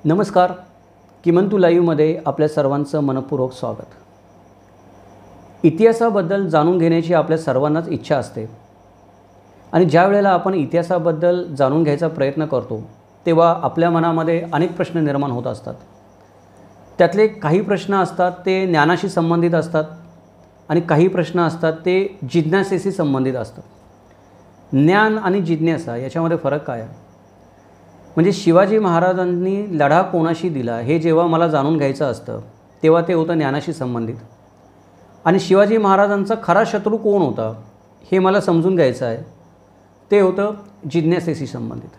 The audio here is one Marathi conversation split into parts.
नमस्कार. किमंतू लाईव्हमध्ये आपल्या सर्वांचं मनपूर्वक स्वागत. इतिहासाबद्दल जाणून घेण्याची आपल्या सर्वांनाच इच्छा असते आणि ज्या वेळेला आपण इतिहासाबद्दल जाणून घ्यायचा प्रयत्न करतो तेव्हा आपल्या मनामध्ये अनेक प्रश्न निर्माण होत असतात. त्यातले काही प्रश्न असतात ते ज्ञानाशी संबंधित असतात आणि काही प्रश्न असतात ते जिज्ञासेशी संबंधित असतात. ज्ञान आणि जिज्ञासा याच्यामध्ये फरक काय आहे? म्हणजे शिवाजी महाराजांनी लढा कोणाशी दिला हे जेव्हा मला जाणून घ्यायचं असतं तेव्हा ते होतं ज्ञानाशी संबंधित, आणि शिवाजी महाराजांचा खरा शत्रू कोण होता हे मला समजून घ्यायचं आहे, ते होतं जिज्ञासेशी संबंधित.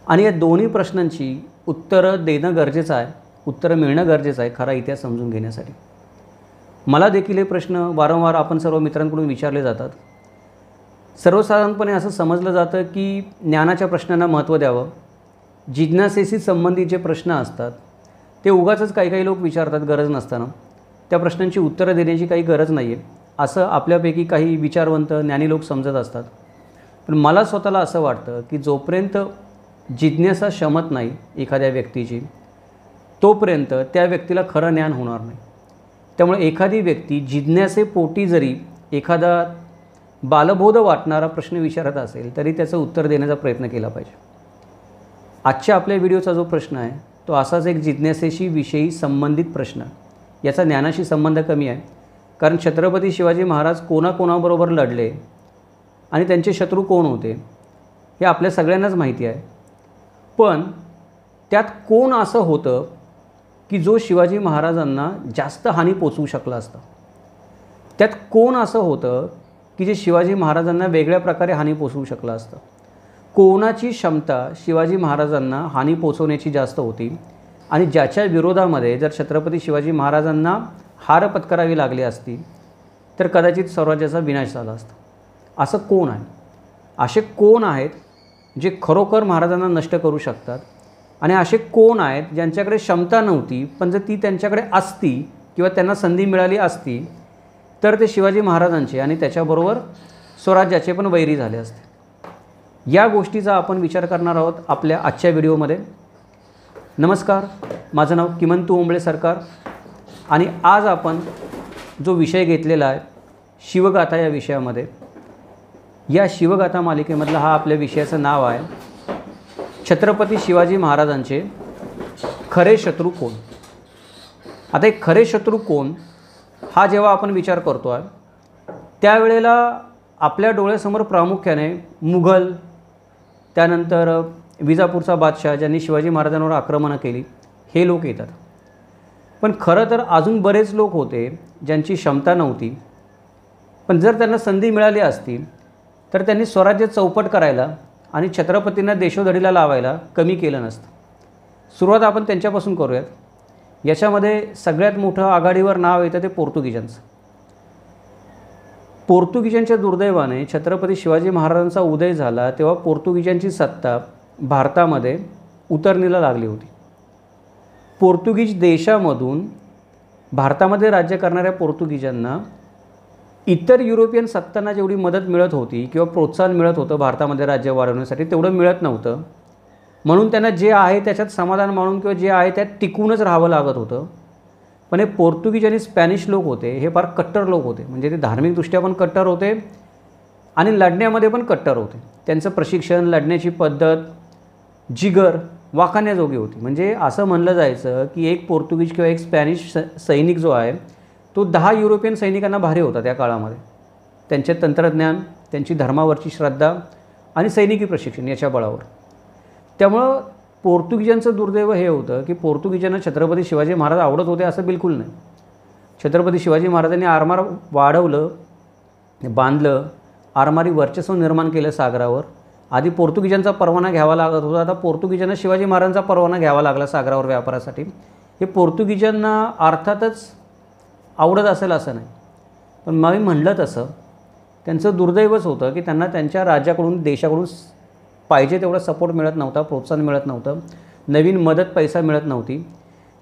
आणि या दोन्ही प्रश्नांची उत्तरं देणं गरजेचं आहे, उत्तरं मिळणं गरजेचं आहे खरा इतिहास समजून घेण्यासाठी. मला देखील हे प्रश्न वारंवार आपण सर्व मित्रांकडून विचारले जातात. सर्वसाधारणपणे असं समजलं जातं की ज्ञानाच्या प्रश्नांना महत्त्व द्यावं, जिज्ञासेशी संबंधित जे प्रश्न असतात ते उगाचच काही लोक विचारतात गरज नसताना. त्या प्रश्नांची उत्तरं देण्याची काही गरज नाही आहे असं आपल्यापैकी काही विचारवंत ज्ञानी लोक समजत असतात. पण मला स्वतःला असं वाटतं की जोपर्यंत जिज्ञासा शमत नाही एखाद्या व्यक्तीची तोपर्यंत त्या व्यक्तीला खरं ज्ञान होणार नाही. त्यामुळे एखादी व्यक्ती जिज्ञासेपोटी जरी एखादा बालबोध वाटणारा प्रश्न विचारत असेल तरी त्याचं उत्तर देण्याचा प्रयत्न केला पाहिजे. आजच्या आपल्या व्हिडिओचा जो प्रश्न आहे तो असाच एक जिज्ञासेशी विषयी संबंधित प्रश्न. याचा ज्ञानाशी संबंध कमी आहे, कारण छत्रपती शिवाजी महाराज कोणाकोणाबरोबर लढले आणि त्यांचे शत्रू कोण होते हे आपल्या सगळ्यांनाच माहिती आहे. पण त्यात कोण असं होतं की जो शिवाजी महाराजांना जास्त हानी पोचवू शकला असता? त्यात कोण असं होतं की जे शिवाजी महाराजांना वेगळ्या प्रकारे हानी पोचवू शकलं असतं? कोणाची क्षमता शिवाजी महाराजांना हानी पोचवण्याची जास्त होती आणि ज्याच्या विरोधामध्ये जर छत्रपती शिवाजी महाराजांना हार पत्करावी लागली असती तर कदाचित स्वराज्याचा विनाश झाला असता? असं कोण आहे? असे कोण आहेत जे खरोखर महाराजांना नष्ट करू शकतात आणि असे कोण आहेत ज्यांच्याकडे क्षमता नव्हती पण जर ती त्यांच्याकडे असती किंवा त्यांना संधी मिळाली असती तर ते शिवाजी महाराजांचे आणि त्याच्याबरोबर स्वराज्याचे पण वैरी झाले असते? या गोष्टीचा आपण विचार करणार आहोत आपल्या आजच्या व्हिडिओमध्ये. नमस्कार, माझं नाव किमंतू ओंबळे सरकार आणि आज आपण जो विषय घेतलेला आहे शिवगाथा या विषयामध्ये, या शिवगाथा मालिकेमधला हा आपल्या विषयाचं नाव आहे छत्रपती शिवाजी महाराजांचे खरे शत्रू कोण. आता एक खरे शत्रू कोण हा जेव्हा आपण विचार करतो आहे त्यावेळेला आपल्या डोळ्यासमोर प्रामुख्याने मुघल, त्यानंतर विजापूरचा बादशाह ज्यांनी शिवाजी महाराजांवर आक्रमणं केली हे लोक येतात. पण खरं तर अजून बरेच लोक होते ज्यांची क्षमता नव्हती, पण जर त्यांना संधी मिळाली असती तर त्यांनी स्वराज्य चौपट करायला आणि छत्रपतींना देशोधडीला लावायला कमी केलं नसतं. सुरुवात आपण त्यांच्यापासून करूयात. याच्यामध्ये सगळ्यात मोठं आघाडीवर नाव येतं ते पोर्तुगीजांचं. पोर्तुगीजांच्या दुर्दैवाने छत्रपती शिवाजी महाराजांचा उदय झाला तेव्हा पोर्तुगीजांची सत्ता भारतामध्ये उतरणीला लागली होती. पोर्तुगीज देशामधून भारतामध्ये राज्य करणाऱ्या पोर्तुगीजांना इतर युरोपियन सत्तांना जेवढी मदत मिळत होती किंवा प्रोत्साहन मिळत होतं भारतामध्ये राज्य वाढवण्यासाठी तेवढं मिळत नव्हतं. म्हणून त्यांना जे आहे त्याच्यात समाधान मानून किंवा जे आहे त्यात टिकूनच राहावं लागत होतं. पण हे पोर्तुगीज आणि स्पॅनिश लोक होते हे फार कट्टर लोक होते. म्हणजे ते धार्मिकदृष्ट्या पण कट्टर होते आणि लढण्यामध्ये पण कट्टर होते. त्यांचं प्रशिक्षण, लढण्याची पद्धत, जिगर वाखाण्याजोगी होती. म्हणजे असं म्हणलं जायचं की एक पोर्तुगीज किंवा एक स्पॅनिश सैनिक जो आहे तो 10 युरोपियन सैनिकांना भारी होता त्या काळामध्ये. त्यांचे तंत्रज्ञान, त्यांची धर्मावरची श्रद्धा आणि सैनिकी प्रशिक्षण याच्या बळावर. त्यामुळं पोर्तुगीजांचं दुर्दैव हे होतं की पोर्तुगीजांना छत्रपती शिवाजी महाराज आवडत होते असं बिलकुल नाही. छत्रपती शिवाजी महाराजांनी आरमार वाढवलं, बांधलं, आरमारी वर्चस्व निर्माण केलं सागरावर. आधी पोर्तुगीजांचा परवाना घ्यावा लागत होता, आता पोर्तुगीजांना शिवाजी महाराजांचा परवाना घ्यावा लागला सागरावर व्यापारासाठी. हे पोर्तुगीजांना अर्थातच आवडत असेल असं नाही, पण मी म्हणलं तसं त्यांचं दुर्दैवच होतं की त्यांना त्यांच्या राज्याकडून, देशाकडून पाहिजे तेवढा सपोर्ट मिळत नव्हता, प्रोत्साहन मिळत नव्हतं, नवीन मदत पैसा मिळत नव्हती.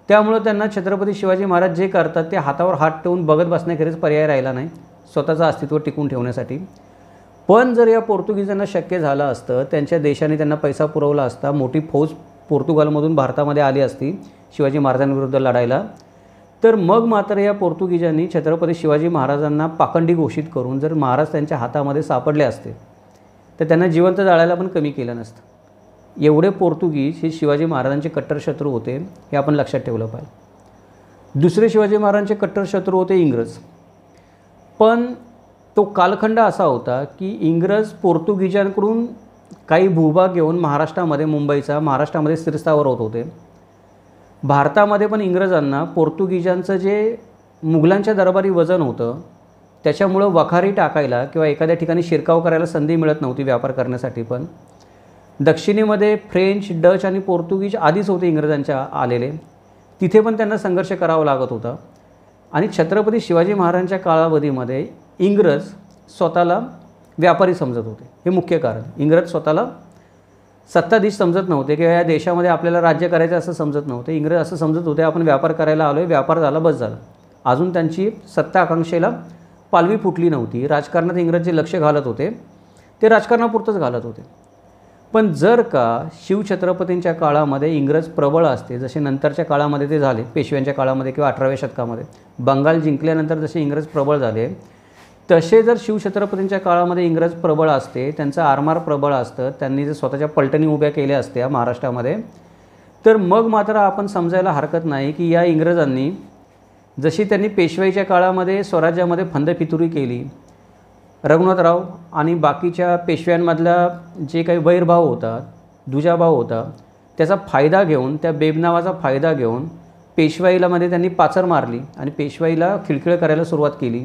त्यामुळं त्यांना छत्रपती शिवाजी महाराज जे करतात ते हातावर हात ठेवून बघत बसण्याखेरीज पर्याय राहिला नाही स्वतःचं अस्तित्व टिकून ठेवण्यासाठी. पण जर या पोर्तुगीजांना शक्य झालं असतं, त्यांच्या देशाने त्यांना पैसा पुरवला असता, मोठी फौज पोर्तुगालमधून भारतामध्ये आली असती शिवाजी महाराजांविरुद्ध लढायला, तर मग मात्र या पोर्तुगीजांनी छत्रपती शिवाजी महाराजांना पाखंडी घोषित करून जर महाराज त्यांच्या हातामध्ये सापडले असते तर त्यांना जिवंत जाळायला पण कमी केलं नसतं। एवढे पोर्तुगीज हे शिवाजी महाराजांचे कट्टर शत्रू होते, हे आपण लक्षात ठेवलं पाहिजे। दुसरे शिवाजी महाराजांचे कट्टर शत्रू होते इंग्रज, पण तो कालखंड असा होता की इंग्रज पोर्तुगीजांकडून काही भूभाग घेऊन महाराष्ट्रामध्ये, मुंबईचा महाराष्ट्रामध्ये स्थिरस्थावर होत होते। भारतामध्ये पण इंग्रजांना पोर्तुगीजांचं जे मुघलांच्या दरबारी वजन होतं त्याच्यामुळं वखारी टाकायला किंवा एखाद्या ठिकाणी शिरकाव करायला संधी मिळत नव्हती व्यापार करण्यासाठी। पण दक्षिणेमध्ये फ्रेंच, डच आणि पोर्तुगीज आधीच होते इंग्रजांच्या आलेले, तिथे पण त्यांना संघर्ष करावा लागत होता। आणि छत्रपती शिवाजी महाराजांच्या कालावधीमध्ये इंग्रज स्वतःला व्यापारी समजत होते, हे मुख्य कारण। इंग्रज स्वतःला सत्ताधीश समजत नव्हते किंवा या देशामध्ये आपल्याला राज्य करायचं असं समजत नव्हते। इंग्रज असं समजत होते आपण व्यापार करायला आलो आहे, व्यापार झाला बस झालं। अजून त्यांची सत्ता आकांक्षेला पालवी फुटली नव्हती। राजकारणात इंग्रज जे लक्ष घालत होते ते राजकारणापुरतंच घालत होते। पण जर का शिवछत्रपतींच्या काळामध्ये इंग्रज प्रबळ असते, जसे नंतरच्या काळामध्ये ते झाले, पेशव्यांच्या काळामध्ये किंवा 18व्या शतकामध्ये बंगाल जिंकल्यानंतर जसे इंग्रज प्रबळ झाले, तसे जर शिवछत्रपतींच्या काळामध्ये इंग्रज प्रबळ असते, त्यांचं आरमार प्रबळ असतं, त्यांनी जर स्वतःच्या पलटणी उभ्या केल्या असत्या महाराष्ट्रामध्ये, तर मग मात्र आपण समजायला हरकत नाही की या इंग्रजांनी जशी त्यांनी पेशवाईच्या काळामध्ये स्वराज्यामध्ये फंदफितुरी केली, रघुनाथराव आणि बाकीच्या पेशव्यांमधला जे काही वैरभाव होता, दुजाभाव होता, त्याचा फायदा घेऊन, त्या बेबनावाचा फायदा घेऊन पेशवाईलामध्ये त्यांनी पाचर मारली आणि पेशवाईला खिळखिळ करायला सुरुवात केली।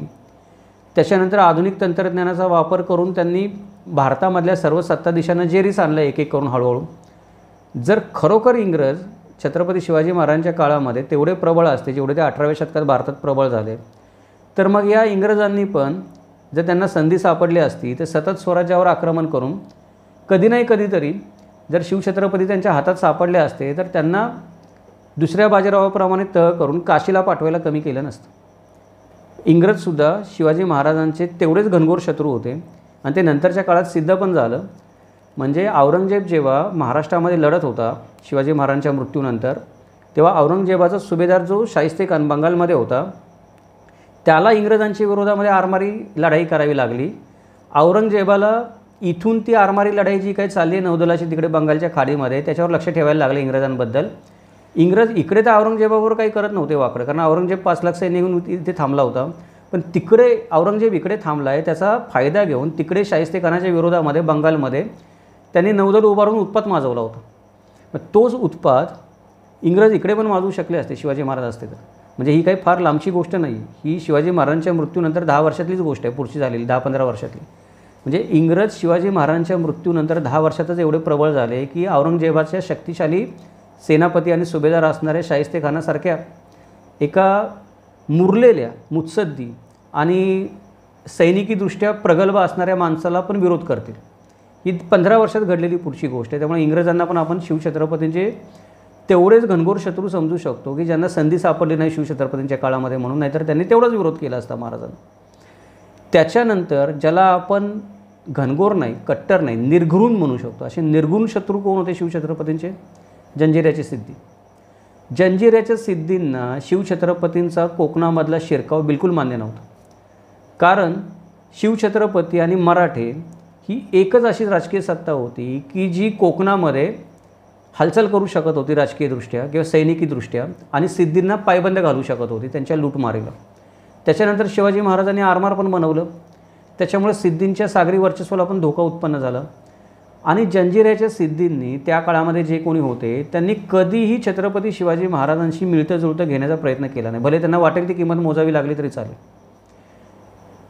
त्याच्यानंतर आधुनिक तंत्रज्ञानाचा वापर करून त्यांनी भारतामधल्या सर्व सत्ताधीशांना जेरीस आणलं एक एक करून हळूहळू। जर खरोखर इंग्रज छत्रपती शिवाजी महाराजांच्या काळामध्ये तेवढे प्रबळ असते जेवढे ते 18व्या शतकात भारतात प्रबळ झाले, तर मग या इंग्रजांनी पण जर त्यांना संधी सापडली असती तर सतत स्वराज्यावर आक्रमण करून कधी नाही कधीतरी जर शिवछत्रपती त्यांच्या हातात सापडले असते तर त्यांना दुसऱ्या बाजीरावाप्रमाणे तह करून काशीला पाठवायला कमी केलं नसतं। इंग्रजसुद्धा शिवाजी महाराजांचे तेवढेच घनघोर शत्रू होते आणि ते नंतरच्या काळात सिद्ध पण झालं। म्हणजे औरंगजेब जेव्हा महाराष्ट्रामध्ये लढत होता शिवाजी महाराजांच्या मृत्यूनंतर, तेव्हा औरंगजेबाचा सुभेदार जो शाहिस्तेखान बंगालमध्ये होता, त्याला इंग्रजांच्या विरोधामध्ये आरमारी लढाई करावी लागली। औरंगजेबाला इथून ती आरमारी लढाई जी काही चालली आहे नौदलाची तिकडे बंगालच्या खाडीमध्ये, त्याच्यावर लक्ष ठेवायला लागलं इंग्रजांबद्दल। इंग्रज इकडे तर औरंगजेबाबरोबर काही करत नव्हते वाकडं, कारण औरंगजेब 5 लाख सैन्य घेऊन इथे थांबला होता, पण तिकडे औरंगजेब इकडे थांबला आहे त्याचा फायदा घेऊन तिकडे शाहिस्तेखानाच्या विरोधामध्ये बंगालमध्ये त्यांनी नौदल उभारून उत्पात माजवला होता। मग तोच उत्पात इंग्रज इकडे पण माजवू शकले असते शिवाजी महाराज असते तर। म्हणजे ही काही फार लांबची गोष्ट नाही, ही शिवाजी महाराजांच्या मृत्यूनंतर 10 वर्षातलीच गोष्ट आहे, पुढची झालेली 10-15 वर्षातली। म्हणजे इंग्रज शिवाजी महाराजांच्या मृत्यूनंतर 10 वर्षातच एवढे प्रबळ झाले की औरंगजेबाच्या शक्तिशाली सेनापती आणि सुभेदार असणाऱ्या शाहिस्तेखानासारख्या एका मुरलेल्या, मुत्सद्दी आणि सैनिकीदृष्ट्या प्रगल्भ असणाऱ्या माणसाला पण विरोध करतील। ही 15 वर्षात घडलेली पुढची गोष्ट आहे। त्यामुळे इंग्रजांना पण आपण शिवछत्रपतींचे तेवढेच घनघोर शत्रू समजू शकतो की ज्यांना संधी सापडली नाही शिवछत्रपतींच्या काळामध्ये म्हणून, नाहीतर त्यांनी तेवढाच विरोध केला असता महाराजांना। त्याच्यानंतर ज्याला आपण घनघोर नाही, कट्टर नाही, निर्घृण म्हणू शकतो, असे निर्घृण शत्रू कोण होते शिवछत्रपतींचे? जंजिऱ्याची सिद्धी। जंजिऱ्याच्या सिद्धींना शिवछत्रपतींचा कोकणामधला शिरकाव बिलकुल मान्य नव्हता, कारण शिवछत्रपती आणि मराठे ही एकच अशी राजकीय सत्ता होती की जी कोकणामध्ये हालचाल करू शकत होती राजकीयदृष्ट्या किंवा सैनिकीदृष्ट्या, आणि सिद्धींना पायबंद घालू शकत होती त्यांच्या लूटमारीला। त्याच्यानंतर शिवाजी महाराजांनी आरमार पण बनवलं, त्याच्यामुळे सिद्धींच्या सागरी वर्चस्वाला पण धोका उत्पन्न झाला। आणि जंजिऱ्याच्या सिद्धींनी त्या काळामध्ये जे कोणी होते त्यांनी कधीही छत्रपती शिवाजी महाराजांशी मिळतं जुळतं घेण्याचा प्रयत्न केला नाही, भले त्यांना वाटेल ती किंमत मोजावी लागली तरी चालेल।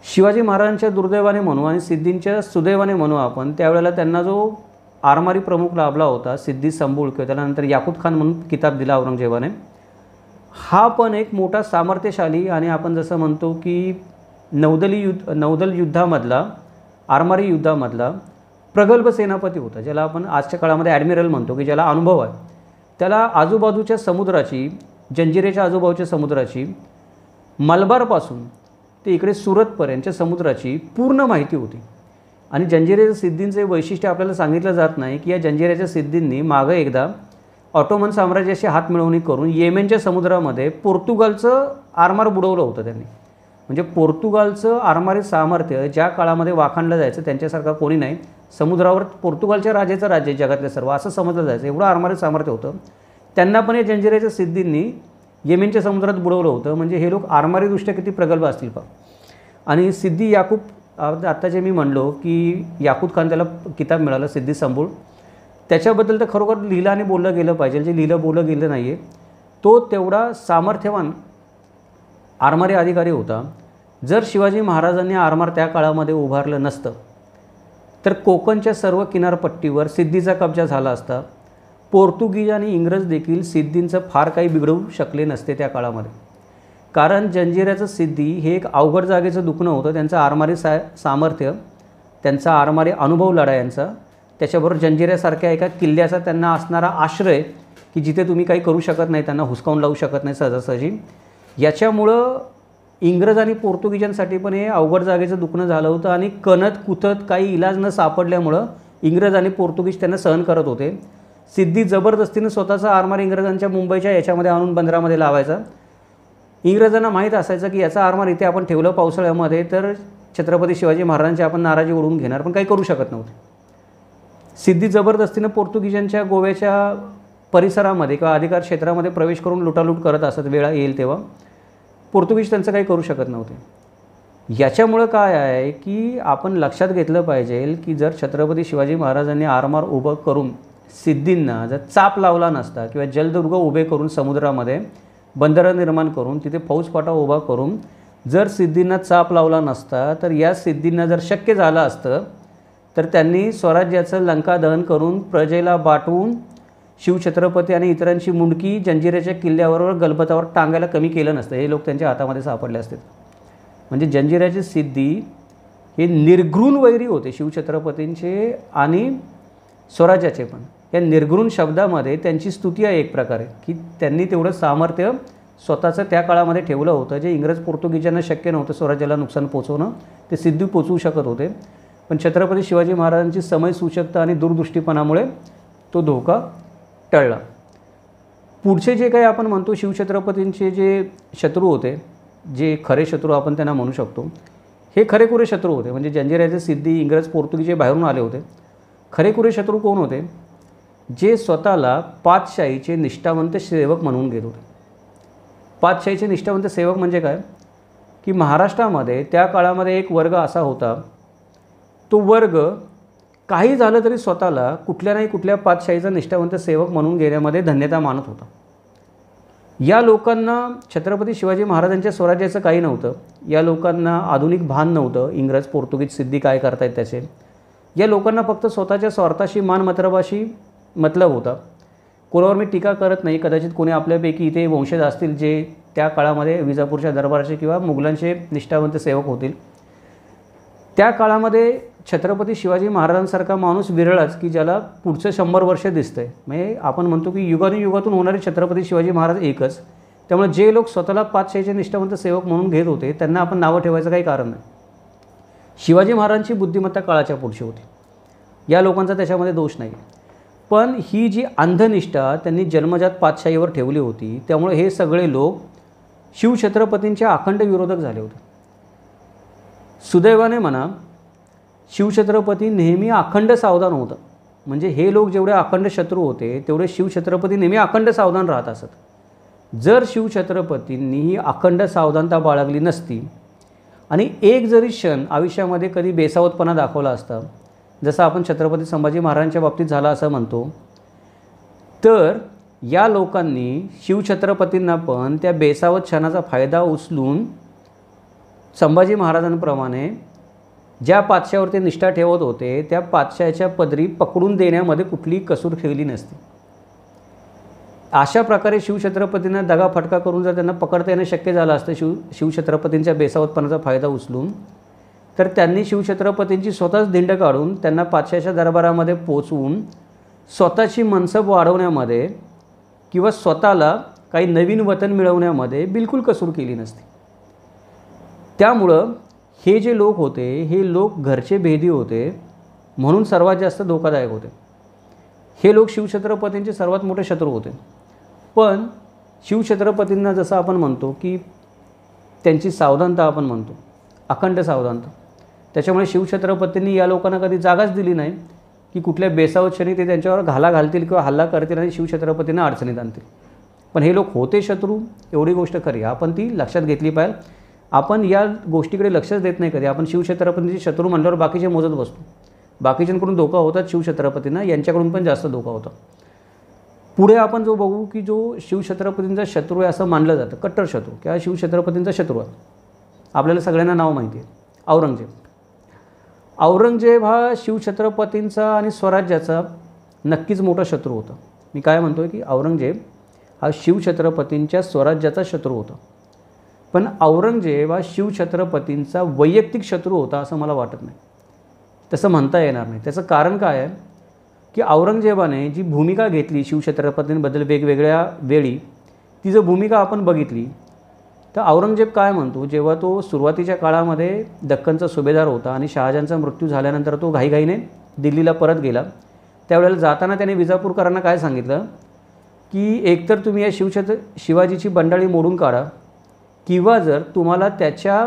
शिवाजी महाराजांच्या दुर्दैवाने म्हणू आणि सिद्धींच्या सुदैवाने म्हणू आपण, त्यावेळेला त्यांना जो आरमारी प्रमुख लाभला होता सिद्धी संबुळकर, त्यानंतर याकूत खान म्हणून किताब दिला औरंगजेबाने, हा पण एक मोठा सामर्थ्यशाली आणि आपण जसं म्हणतो की नौदल युद्धामधला, आरमारी युद्धामधला प्रगल्भ सेनापती होता, ज्याला आपण आजच्या काळामध्ये ॲडमिरल म्हणतो, की ज्याला अनुभव आहे। त्याला आजूबाजूच्या समुद्राची, जंजिऱ्याच्या आजूबाजूच्या समुद्राची, मलबारपासून ते इकडे सुरतपर्यंतच्या समुद्राची पूर्ण माहिती होती। आणि जंजिऱ्याच्या सिद्धींचे वैशिष्ट्य आपल्याला सांगितलं जात नाही की या जंजिऱ्याच्या सिद्धींनी मागं एकदा ऑटोमन साम्राज्याशी हातमिळवणी करून येमेनच्या समुद्रामध्ये पोर्तुगालचं आरमार बुडवलं होतं त्यांनी. म्हणजे पोर्तुगालचं आरमारी सामर्थ्य ज्या काळामध्ये वाखाणलं जायचं त्यांच्यासारखा कोणी नाही, समुद्रावर पोर्तुगालच्या राजाचं राज्य जगातले सर्व असं समजलं जायचं, एवढं आरमारी सामर्थ्य होतं. त्यांना पण या जंजिऱ्याच्या सिद्धींनी येमेनच्या समुद्रात बुडवलं होतं. म्हणजे हे लोक आरमारीदृष्ट्या किती प्रगल्भ असतील पहा. आणि सिद्दी याकूब, आत्ता जे मी म्हणलो की याकूत खान त्याला किताब मिळालं सिद्दी संबूळ, त्याच्याबद्दल तर खरोखर लिहिलं आणि बोललं गेलं पाहिजे. जे लिहिलं बोललं गेलं नाही आहे, तो तेवढा सामर्थ्यवान आरमारी अधिकारी होता. जर शिवाजी महाराजांनी आरमार त्या काळामध्ये उभारलं नसतं तर कोकणच्या सर्व किनारपट्टीवर सिद्धीचा कब्जा झाला असता. पोर्तुगीज आणि इंग्रज देखील सिद्धींचं फार काही बिघडवू शकले नसते त्या काळामध्ये. कारण जंजिऱ्याचं सिद्धी हे एक अवघड जागेचं दुखणं होतं. त्यांचं आरमारी सामर्थ्य, त्यांचा आरमारी अनुभव लढायांचा, त्याच्याबरोबर जंजिऱ्यासारख्या एका किल्ल्याचा त्यांना असणारा आश्रय की जिथे तुम्ही काही करू शकत नाही, त्यांना हुसकावून लावू शकत नाही सहजासहजी, याच्यामुळं इंग्रज आणि पोर्तुगीजांसाठी पण हे अवघड जागेचं दुखणं झालं होतं. आणि कणत कुथत काही इलाज न सापडल्यामुळं इंग्रज आणि पोर्तुगीज त्यांना सहन करत होते. सिद्धी जबरदस्तीनं स्वतःचा आरमार इंग्रजांच्या मुंबईच्या याच्यामध्ये आणून बंदरामध्ये लावायचा. इंग्रजांना माहीत असायचं की याचा आरमार इथे आपण ठेवलं पावसाळ्यामध्ये तर छत्रपती शिवाजी महाराजांची आपण नाराजी ओढवून घेणार, पण काही करू शकत नव्हते. सिद्धी जबरदस्तीनं पोर्तुगीजांच्या गोव्याच्या परिसरामध्ये किंवा अधिकार क्षेत्रामध्ये प्रवेश करून लुटालूट करत असत. वेळा येईल तेव्हा पोर्तुगीज त्यांचं काही करू शकत नव्हते. याच्यामुळं काय आहे की आपण लक्षात घेतलं पाहिजे की जर छत्रपती शिवाजी महाराजांनी आरमार उभं करून सिद्धींना जर चाप लावला नसता किंवा जलदुर्ग उभे करून समुद्रामध्ये बंदरं निर्माण करून तिथे फौजफाटा उभा करून जर सिद्धींना चाप लावला नसता तर या सिद्धींना जर शक्य झालं असतं तर त्यांनी स्वराज्याचं लंका दहन करून प्रजेला बाटवून शिवछत्रपती आणि इतरांची मुंडकी जंजिऱ्याच्या किल्ल्यावर गलबतावर टांगायला कमी केलं नसतं. हे लोक त्यांच्या हातामध्ये सापडले असते. म्हणजे जंजिऱ्याची सिद्धी हे निर्घृण वैरी होते शिवछत्रपतींचे आणि स्वराज्याचे पण. या निर्घृण शब्दामध्ये त्यांची स्तुती आहे एक प्रकारे की त्यांनी तेवढं सामर्थ्य स्वतःचं त्या काळामध्ये ठेवलं होतं जे इंग्रज पोर्तुगीजांना शक्य नव्हतं स्वराज्याला नुकसान पोचवणं. ते सिद्धी पोचवू शकत होते, पण छत्रपती शिवाजी महाराजांची समय सूचकता आणि दूरदृष्टीपणामुळे तो धोका टळला. पुढचे जे काही आपण म्हणतो शिवछत्रपतींचे जे शत्रू होते, जे खरे शत्रू आपण त्यांना म्हणू शकतो, हे खरेखुरे शत्रू होते. म्हणजे जंजिऱ्याचे सिद्धी इंग्रज पोर्तुगीज बाहेरून आले होते. खरेखुरे शत्रू कोण होते? जे स्वतःला पातशाहीचे निष्ठावंत सेवक म्हणून घेत होते. पातशाहीचे निष्ठावंत सेवक म्हणजे काय की महाराष्ट्रामध्ये त्या काळामध्ये एक वर्ग असा होता, तो वर्ग काही झालं तरी स्वतःला कुठल्या नाही कुठल्या पातशाहीचा निष्ठावंत सेवक म्हणून घेण्यामध्ये धन्यता मानत होता. या लोकांना छत्रपती शिवाजी महाराजांच्या स्वराज्याचं काही नव्हतं. या लोकांना आधुनिक भान नव्हतं, इंग्रज पोर्तुगीज सिद्धी काय करतायत त्याचे. या लोकांना फक्त स्वतःच्या स्वार्थाशी मानमतलबाशी मतलब होता. कोणावर मी टीका करत नाही, कदाचित कोणी आपल्यापैकी इथे वंशज असतील जे त्या काळामध्ये विजापूरच्या दरबाराचे किंवा मुघलांचे निष्ठावंत सेवक होतील. त्या काळामध्ये छत्रपती शिवाजी महाराजांसारखा माणूस विरळच की ज्याला पुढचं 100 वर्ष दिसतंय. म्हणजे आपण म्हणतो की युगानुयुगातून होणारे छत्रपती शिवाजी महाराज एकच. त्यामुळे जे लोक स्वतःला पातशाहीचे निष्ठावंत सेवक म्हणून घेत होते त्यांना आपण नावं ठेवायचं काही कारण नाही. शिवाजी महाराजांची बुद्धिमत्ता काळाच्या पुढची होती, या लोकांचा त्याच्यामध्ये दोष नाही. पण ही जी अंधनिष्ठा त्यांनी जन्मजात पातशाहीवर ठेवली होती त्यामुळे हे सगळे लोक शिवछत्रपतींच्या अखंड विरोधक झाले होते. सुदैवाने म्हणा शिवछत्रपती नेहमी अखंड सावधान होतं. म्हणजे हे लोक जेवढे अखंड शत्रू होते तेवढे शिवछत्रपती नेहमी अखंड सावधान राहत असत. जर शिवछत्रपतींनी ही अखंड सावधानता बाळगली नसती आणि एक जरी क्षण आयुष्यामध्ये कधी बेसावधपणा दाखवला असता, जसं आपण छत्रपती संभाजी महाराजांच्या बाबतीत झाला असं म्हणतो, तर या लोकांनी शिवछत्रपतींना पण त्या बेसावध क्षणाचा फायदा उचलून संभाजी महाराजांप्रमाणे ज्या पातशाहीवर ते निष्ठा ठेवत होते त्या पातशाहीच्या पदरी पकडून देण्यामध्ये कुठलीही कसूर ठेवली नसती. अशा प्रकारे शिवछत्रपतींना दगाफटका करून जर त्यांना पकडता येणं शक्य झालं असतं शिवछत्रपतींच्या बेसावधपणाचा फायदा उचलून, तर त्यांनी शिवछत्रपतींची स्वतःच धिंड काढून त्यांना पातशाहीच्या दरबारामध्ये पोचवून स्वतःची मनसब वाढवण्यामध्ये किंवा स्वतःला काही नवीन वतन मिळवण्यामध्ये बिलकुल कसूर केली नसती. त्यामुळं हे जे लोक होते हे लोक घरचे भेदी होते म्हणून सर्वात जास्त धोकादायक होते. हे लोक शिवछत्रपतींचे सर्वात मोठे शत्रू होते. पण शिवछत्रपतींना जसं आपण म्हणतो की त्यांची सावधानता आपण म्हणतो, अखंड सावधानता, त्याच्यामुळे शिवछत्रपतींनी या लोकांना कधी जागाच दिली नाही की कुठल्या बेसावत क्षणी ते त्यांच्यावर घाला घालतील किंवा हल्ला करतील आणि शिवछत्रपतींना अडचणीत आणतील. पण हे लोक होते शत्रू, एवढी गोष्ट खरी, आपण ती लक्षात घेतली पाहिजे. आपण या गोष्टीकडे लक्षच देत नाही कधी. आपण शिवछत्रपतींचे शत्रू म्हणल्यावर बाकीचे मोजत बसतो. बाकीच्यांकडून धोका होतात शिवछत्रपतींना, यांच्याकडून पण जास्त धोका होता. पुढे आपण जो बघू की जो शिवछत्रपतींचा शत्रू आहे असं मानलं जातं, कट्टर शत्रू किंवा शिवछत्रपतींचा शत्रू आहे, आपल्याला सगळ्यांना नाव माहिती आहे, औरंगजेब. औरंगजेब हा शिवछत्रपतींचा आणि स्वराज्याचा नक्कीच मोठा शत्रू होता. मी काय म्हणतो आहे की औरंगजेब हा शिवछत्रपतींच्या स्वराज्याचा शत्रू होता. पण औरंगजेब हा शिवछत्रपतींचा वैयक्तिक शत्रू होता असं मला वाटत नाही, तसं म्हणता येणार नाही. त्याचं कारण काय आहे की औरंगजेबाने जी भूमिका घेतली शिवछत्रपतींबद्दल वेगवेगळ्या वेळी, ती जर भूमिका आपण बघितली तर औरंगजेब काय म्हणतो, जेव्हा तो सुरुवातीच्या काळामध्ये दख्खनचा सुभेदार होता आणि शहाजहानचा मृत्यू झाल्यानंतर तो घाईघाईने दिल्लीला परत गेला, त्यावेळेला जाताना त्याने विजापूरकरांना काय सांगितलं की एकतर तुम्ही या शिवाजीची बंडाळी मोडून काढा, किंवा जर तुम्हाला त्याच्या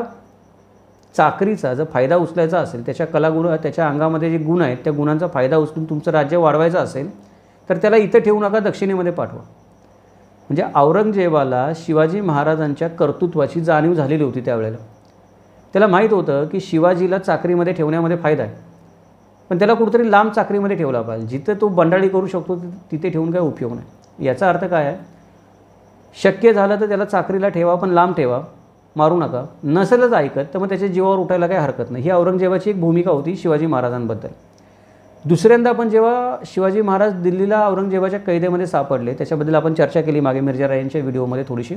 चाकरीचा जर फायदा उचलायचा असेल, त्याच्या कलागुण, त्याच्या अंगामध्ये जे गुण आहेत त्या गुणांचा फायदा उचलून तुमचं राज्य वाढवायचं असेल तर त्याला इथं ठेवू नका, दक्षिणेमध्ये पाठवा. म्हणजे औरंगजेबाला शिवाजी महाराजांच्या कर्तृत्वाची जाणीव झालेली होती त्यावेळेला. त्याला माहीत होतं की शिवाजीला चाकरीमध्ये ठेवण्यामध्ये फायदा आहे, पण त्याला कुठेतरी लांब चाकरीमध्ये ठेवला पाहिजे, जिथं तो बंडाळी करू शकतो तिथे ठेवून काय उपयोग नाही. याचा अर्थ काय आहे, शक्य झालं तर त्याला चाकरीला ठेवा पण लांब ठेवा, मारू नका. नसेलच ऐकत तर मग त्याच्या जीवावर उठायला काही हरकत नाही. ही औरंगजेबाची एक भूमिका होती शिवाजी महाराजांबद्दल. दुसऱ्यांदा पण जेव्हा शिवाजी महाराज दिल्लीला औरंगजेबाच्या कैदेमध्ये सापडले, त्याच्याबद्दल आपण चर्चा केली मागे मिर्झा यांच्या व्हिडिओमध्ये थोडीशी,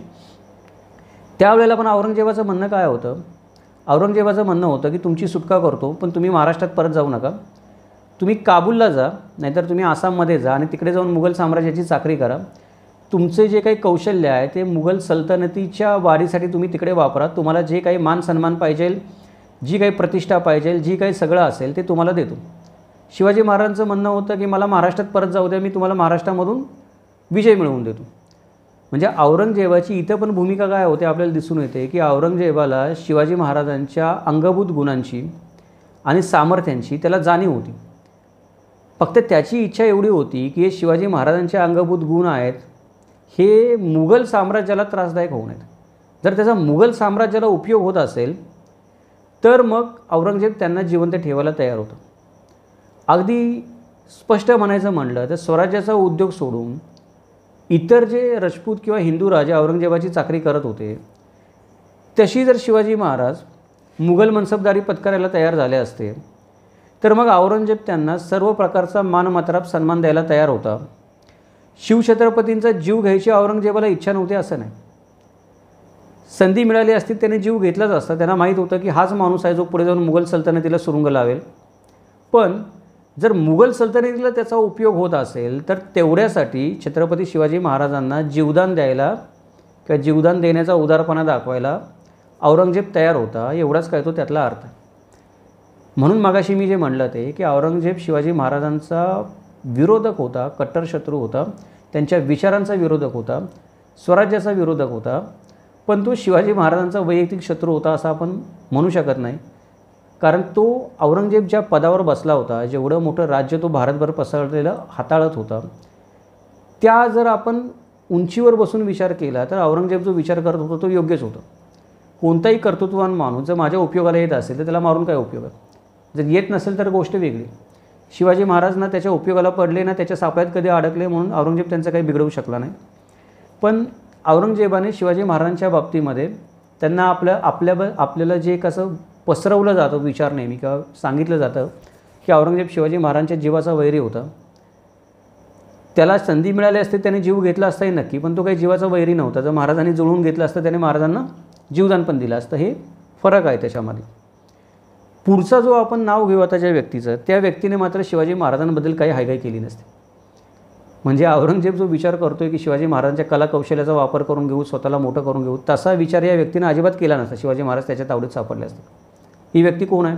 त्यावेळेला पण औरंगजेबाचं म्हणणं काय होतं, औरंगजेबाचं म्हणणं होतं की तुमची सुटका करतो पण तुम्ही महाराष्ट्रात परत जाऊ नका, तुम्ही काबूलला जा, नाहीतर तुम्ही आसाममध्ये जा आणि तिकडे जाऊन मुघल साम्राज्याची चाकरी करा. तुमचे जे काही कौशल्य आहे ते मुघल सल्तनतीच्या वाढीसाठी तुम्ही तिकडे वापरा. तुम्हाला जे काही मान सन्मान पाहिजे, जी काही प्रतिष्ठा पाहिजे, जी काही सगळं असेल ते तुम्हाला देतो. शिवाजी महाराजांचं म्हणणं होतं की मला महाराष्ट्रात परत जाऊ द्या, मी तुम्हाला महाराष्ट्रामधून विजय मिळवून देतो. म्हणजे औरंगजेबाची इथं पण भूमिका काय होते आपल्याला दिसून येते की औरंगजेबाला शिवाजी महाराजांच्या अंगभूत गुणांची आणि सामर्थ्यांची त्याला जाणीव होती. फक्त त्याची इच्छा एवढी होती की हे शिवाजी महाराजांचे अंगभूत गुण आहेत हे मुघल साम्राज्याला त्रासदायक होऊ नयेत. जर त्याचा मुघल साम्राज्याला उपयोग होत असेल तर मग औरंगजेब त्यांना जिवंत ठेवायला तयार होता. अगदी स्पष्ट म्हणायचं म्हणलं तर स्वराज्याचा उद्योग सोडून इतर जे राजपूत किंवा हिंदू राजे औरंगजेबाची चाकरी करत होते, तशी जर शिवाजी महाराज मुघल मनसबदारी पत्करायला तयार झाले असते तर मग औरंगजेब त्यांना सर्व प्रकारचा मानमत्राप सन्मान द्यायला तयार होता. शिवछत्रपतींचा जीव घ्यायची औरंगजेबाला इच्छा नव्हती असं नाही. संधी मिळाली असती त्याने जीव घेतलाच असता. त्यांना माहीत होतं की हाच माणूस आहे जो पुढे जाऊन मुघल सल्तनतीला सुरुंग लावेल. पण जर मुघल सल्तनतीला त्याचा उपयोग होत असेल तर तेवढ्यासाठी छत्रपती शिवाजी महाराजांना जीवदान द्यायला किंवा जीवदान देण्याचा उदारपणा दाखवायला औरंगजेब तयार होता, एवढाच काय तो त्यातला अर्थ. म्हणून मागाशी मी जे म्हणलं ते की औरंगजेब शिवाजी महाराजांचा विरोधक होता, कट्टर शत्रू होता, त्यांच्या विचारांचा विरोधक होता, स्वराज्याचा विरोधक होता. पण तो शिवाजी महाराजांचा वैयक्तिक शत्रू होता असं आपण म्हणू शकत नाही. कारण तो औरंगजेब ज्या पदावर बसला होता, जेवढं मोठं राज्य तो भारतभर पसरलेलं हाताळत होता, त्या जर आपण उंचीवर बसून विचार केला तर औरंगजेब जो विचार करत होता तो योग्यच होता. कोणताही कर्तृत्ववान माणूस जर माझ्या उपयोगाला येत असेल तर त्याला मारून काय उपयोग आहे, जर येत नसेल तर गोष्ट वेगळी. शिवाजी महाराज ना त्याच्या उपयोगाला पडले ना त्याच्या सापळ्यात कधी अडकले म्हणून औरंगजेब त्यांचं काही बिघडवू शकला नाही. पण औरंगजेबाने शिवाजी महाराजांच्या बाबतीमध्ये त्यांना आपल्याला जे कसं पसरवलं जातं विचार नेहमी किंवा सांगितलं जातं की औरंगजेब शिवाजी महाराजांच्या जीवाचा वैरी होता. त्याला संधी मिळाली असते त्याने जीव घेतला असताही नक्की, पण तो काही जीवाचा वैरी नव्हता. जर महाराजांनी जुळवून घेतलं असतं त्याने महाराजांना जीवदान पण दिलं असतं. हे फरक आहे त्याच्यामध्ये. पुढचा जो आपण नाव घेऊ आता ज्या व्यक्तीचं, त्या व्यक्तीने मात्र शिवाजी महाराजांबद्दल काही हायगाई केली नसते. म्हणजे औरंगजेब जो विचार करतोय की शिवाजी महाराजांच्या कला कौशल्याचा वापर करून घेऊ, स्वतःला मोठं करून घेऊ, तसा विचार या व्यक्तीने अजिबात केला नसता. शिवाजी महाराज त्याच्या तावडीत सापडले असते. ही व्यक्ती कोण आहे?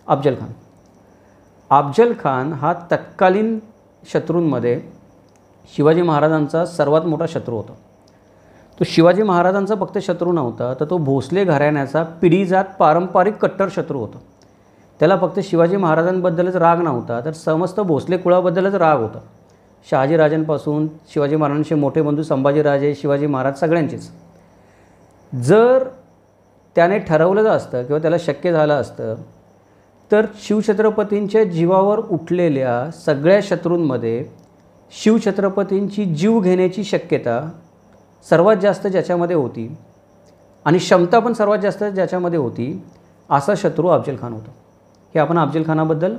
अफजल खान. अफजल खान हा तत्कालीन शत्रूंमध्ये शिवाजी महाराजांचा सर्वात मोठा शत्रू होता. तो शिवाजी महाराजांचा फक्त शत्रू नव्हता, तर तो भोसले घराण्याचा पिढीजात पारंपरिक कट्टर शत्रू होता. त्याला फक्त शिवाजी महाराजांबद्दलच राग नव्हता, तर समस्त भोसले कुळाबद्दलच राग होता. शहाजीराजांपासून शिवाजी महाराजांचे मोठे बंधू संभाजीराजे, शिवाजी महाराज सगळ्यांचेच. जर त्याने ठरवलं असतं किंवा त्याला शक्य झालं असतं तर शिवछत्रपतींच्या जीवावर उठलेल्या सगळ्या शत्रूंमध्ये शिवछत्रपतींची जीव घेण्याची शक्यता सर्वात जास्त ज्याच्यामध्ये होती आणि क्षमता पण सर्वात जास्त ज्याच्यामध्ये होती, असा शत्रू अफजलखान होता. हे आपण अफजलखानाबद्दल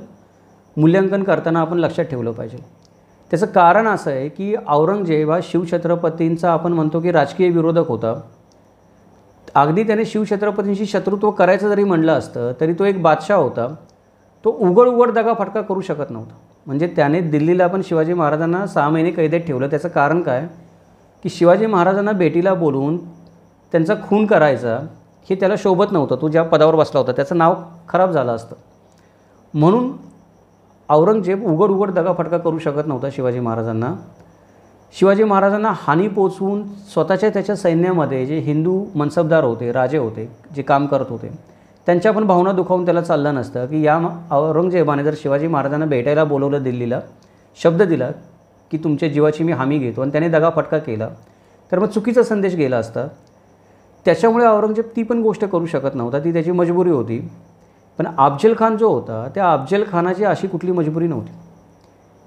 मूल्यांकन करताना आपण लक्षात ठेवलं पाहिजे. त्याचं कारण असं आहे की औरंगजेब हा शिवछत्रपतींचा आपण म्हणतो की राजकीय विरोधक होता. अगदी त्याने शिवछत्रपतींशी शत्रुत्व करायचं जरी म्हणलं असतं तरी तो एक बादशाह होता. तो उघड दगाफटका करू शकत नव्हता. म्हणजे त्याने दिल्लीला पण शिवाजी महाराजांना 6 महिने कैदेत ठेवलं. त्याचं कारण काय की शिवाजी महाराजांना भेटीला बोलवून त्यांचा खून करायचा हे त्याला शोभत नव्हतं. तो ज्या पदावर बसला होता त्याचं नाव खराब झालं असतं. म्हणून औरंगजेब उघड दगाफटका करू शकत नव्हता शिवाजी महाराजांना. शिवाजी महाराजांना हानी पोचवून स्वतःच्या त्याच्या सैन्यामध्ये जे हिंदू मनसबदार होते, राजे होते, जे काम करत होते, त्यांच्या पण भावना दुखावून त्याला चाललं नसतं की या औरंगजेबाने जर शिवाजी महाराजांना भेटायला बोलवलं दिल्लीला, शब्द दिला की तुमच्या जीवाची मी हमी घेतो आणि त्याने दगाफटका केला तर मग चुकीचा संदेश गेला असता. त्याच्यामुळे औरंगजेब ती पण गोष्ट करू शकत नव्हता. ती त्याची मजबुरी होती. पण अफजलखान जो होता त्या अफजलखानाची अशी कुठली मजबुरी नव्हती.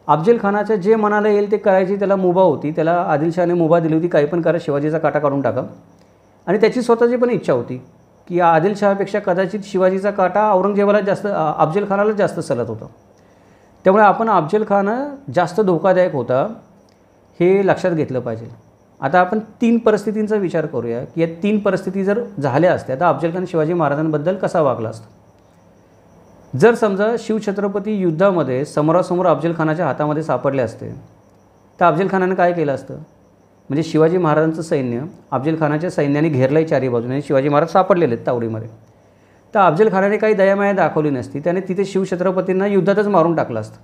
अफजलखानाच्या जे मनाला येईल ते करायची त्याला मुभा होती. त्याला आदिलशहाने मुभा दिली होती, काही पण करा, शिवाजीचा काटा काढून टाका. आणि त्याची स्वतःची पण इच्छा होती की आदिलशहापेक्षा कदाचित शिवाजीचा काटा औरंगजेबाला जास्त, अफजलखानाला जास्त चलत होता. त्यामुळे आपण अफजलखान जास्त धोकादायक होता हे लक्षात घेतलं पाहिजे. आता आपण 3 परिस्थितींचा विचार करूया की या 3 परिस्थिती जर झाल्या असत्या तर अफजलखान शिवाजी महाराजांबद्दल कसा वागला असता. जर समजा शिवछत्रपती युद्धामध्ये समोरासमोर अफजलखानाच्या हातामध्ये सापडले असते तर अफजलखानाने काय केलं असतं. म्हणजे शिवाजी महाराजांचं सैन्य अफजलखानाच्या सैन्याने घेरलंय चारी बाजूने, शिवाजी महाराज सापडलेले आहेत तावडीमध्ये. तर अफजलखानाने काही दयामाया दाखवली नसती. त्याने तिथे शिवछत्रपतींना युद्धातच मारून टाकलं असतं.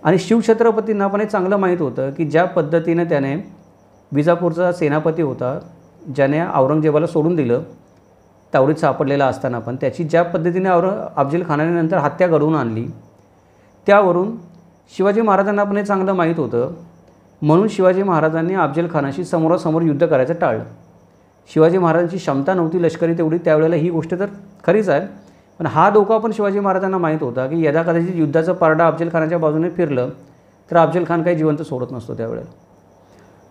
आणि शिवछत्रपतींना पण हे चांगलं माहीत होतं की ज्या पद्धतीने त्याने विजापूरचा सेनापती होता, ज्याने औरंगजेबाला सोडून दिलं तावडीत सापडलेला असताना, पण त्याची ज्या पद्धतीने अफजलखानाने नंतर हत्या घडवून आणली, त्यावरून शिवाजी महाराजांना पण हे चांगलं माहीत होतं. म्हणून शिवाजी महाराजांनी अफजलखानाशी समोरासमोर युद्ध करायचं टाळलं. शिवाजी महाराजांची क्षमता नव्हती लष्करी तेवढी त्यावेळेला, ही गोष्ट तर खरीच आहे. पण हा धोका पण शिवाजी महाराजांना माहीत होता की यदा कदाचित युद्धाचं पारडा अफजलखानाच्या बाजूने फिरलं तर अफजलखान काही जिवंत सोडत नसतो त्यावेळेला.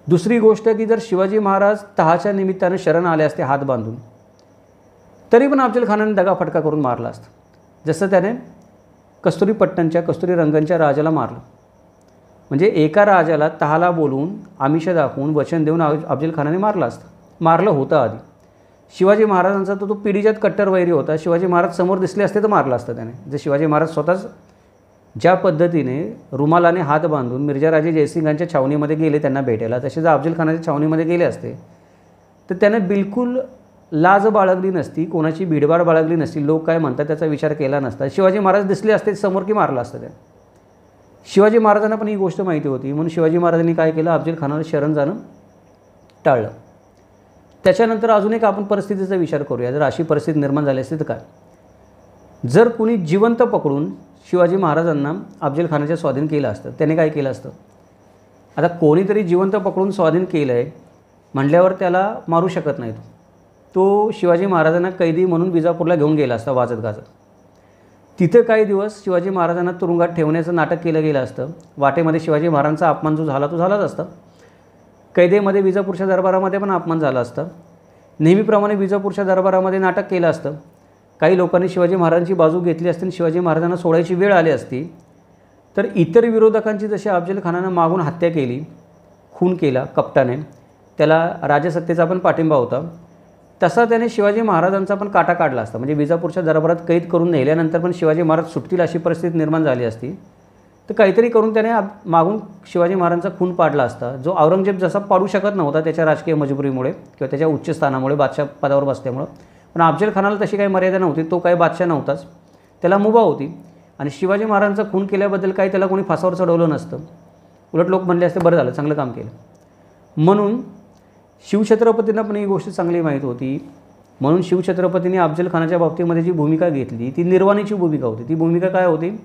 दुसरी गोष्ट की जर शिवाजी महाराज तहाच्या निमित्ताने शरण आले असते हात बांधून, तरी पण अफजलखानाने दगाफटका करून मारला असता. जसं त्याने कस्तुरीपट्टणच्या, कस्तुरीरंगनच्या राजाला मारलं. म्हणजे एका राजाला तहाला बोलवून, आमिष दाखवून, वचन देऊन अफजलखानाने मारलं असतं. मारलं होतं आधी. शिवाजी महाराजांचा तो पिढीजात कट्टर वैरी होता. शिवाजी महाराज समोर दिसले असते तर मारलं असतं त्याने. जर शिवाजी महाराज स्वतःच ज्या पद्धतीने रुमालाने हात बांधून मिर्झाराजे जयसिंगांच्या छावणीमध्ये गेले त्यांना भेटायला, तसे जर अफजलखानाच्या छावणीमध्ये गेले असते तर त्याने बिलकुल लाज बाळगली नसती, कोणाची भीडभाड बाळगली नसती, लोक काय म्हणतात त्याचा विचार केला नसता. शिवाजी महाराज दिसले असते समोर की मारलं असतं त्याने. शिवाजी महाराजांना पण ही गोष्ट माहिती होती. म्हणून शिवाजी महाराजांनी काय केलं, अफजलखानाला शरण जाणं टाळलं. त्याच्यानंतर अजून एक आपण परिस्थितीचा विचार करूया. जर अशी परिस्थिती निर्माण झाली असती तर काय. जर कुणी जिवंत पकडून शिवाजी महाराजांना अफजलखानाच्या स्वाधीन केलं असतं, त्याने काय केलं असतं. आता कोणीतरी जिवंत पकडून स्वाधीन केलं आहे म्हटल्यावर त्याला मारू शकत नाही. तो शिवाजी महाराजांना कैदी म्हणून विजापूरला घेऊन गेला असता वाजत गाजत. तिथे काही दिवस शिवाजी महाराजांना तुरुंगात ठेवण्याचं नाटक केलं गेलं असतं. वाटेमध्ये शिवाजी महाराजांचा अपमान जो झाला तो झालाच असता. कैदेमध्ये विजापूरच्या दरबारामध्ये पण अपमान झाला असता. नेहमीप्रमाणे विजापूरच्या दरबारामध्ये नाटक केलं असतं. काही लोकांनी शिवाजी महाराजांची बाजू घेतली असती, शिवाजी महाराजांना सोडायची वेळ आली असती. तर इतर विरोधकांची जशी अफजलखानानं मागून हत्या केली, खून केला कपटाने, त्याला राजसत्तेचा पण पाठिंबा होता, तसा त्याने शिवाजी महाराजांचा पण काटा काढला असता. म्हणजे विजापूरच्या दरबारात कैद करून नेल्यानंतर पण शिवाजी महाराज सुटतील अशी परिस्थिती निर्माण झाली असती तर काहीतरी करून त्याने मागून शिवाजी महाराजांचा खून पाडला असता, जो औरंगजेब जसा पाडू शकत नव्हता त्याच्या राजकीय मजबुरीमुळे किंवा त्याच्या उच्च स्थानामुळे, बादशाह पदावर बसल्यामुळं. पण अफजलखानाला तशी काही मर्यादा नव्हती. तो काही बादशाह नव्हताच, त्याला मुभा होती. आणि शिवाजी महाराजांचा खून केल्याबद्दल काही त्याला कोणी फासावर चढवलं नसतं. उलट लोक म्हणले असते बरं झालं, चांगलं काम केलं. म्हणून शिवछत्रपतींना पण ही गोष्ट चांगली माहीत होती. म्हणून शिवछत्रपतींनी अफजल खानाच्या बाबतीमध्ये जी भूमिका घेतली ती निर्वाणीची भूमिका होती. ती भूमिका काय होती?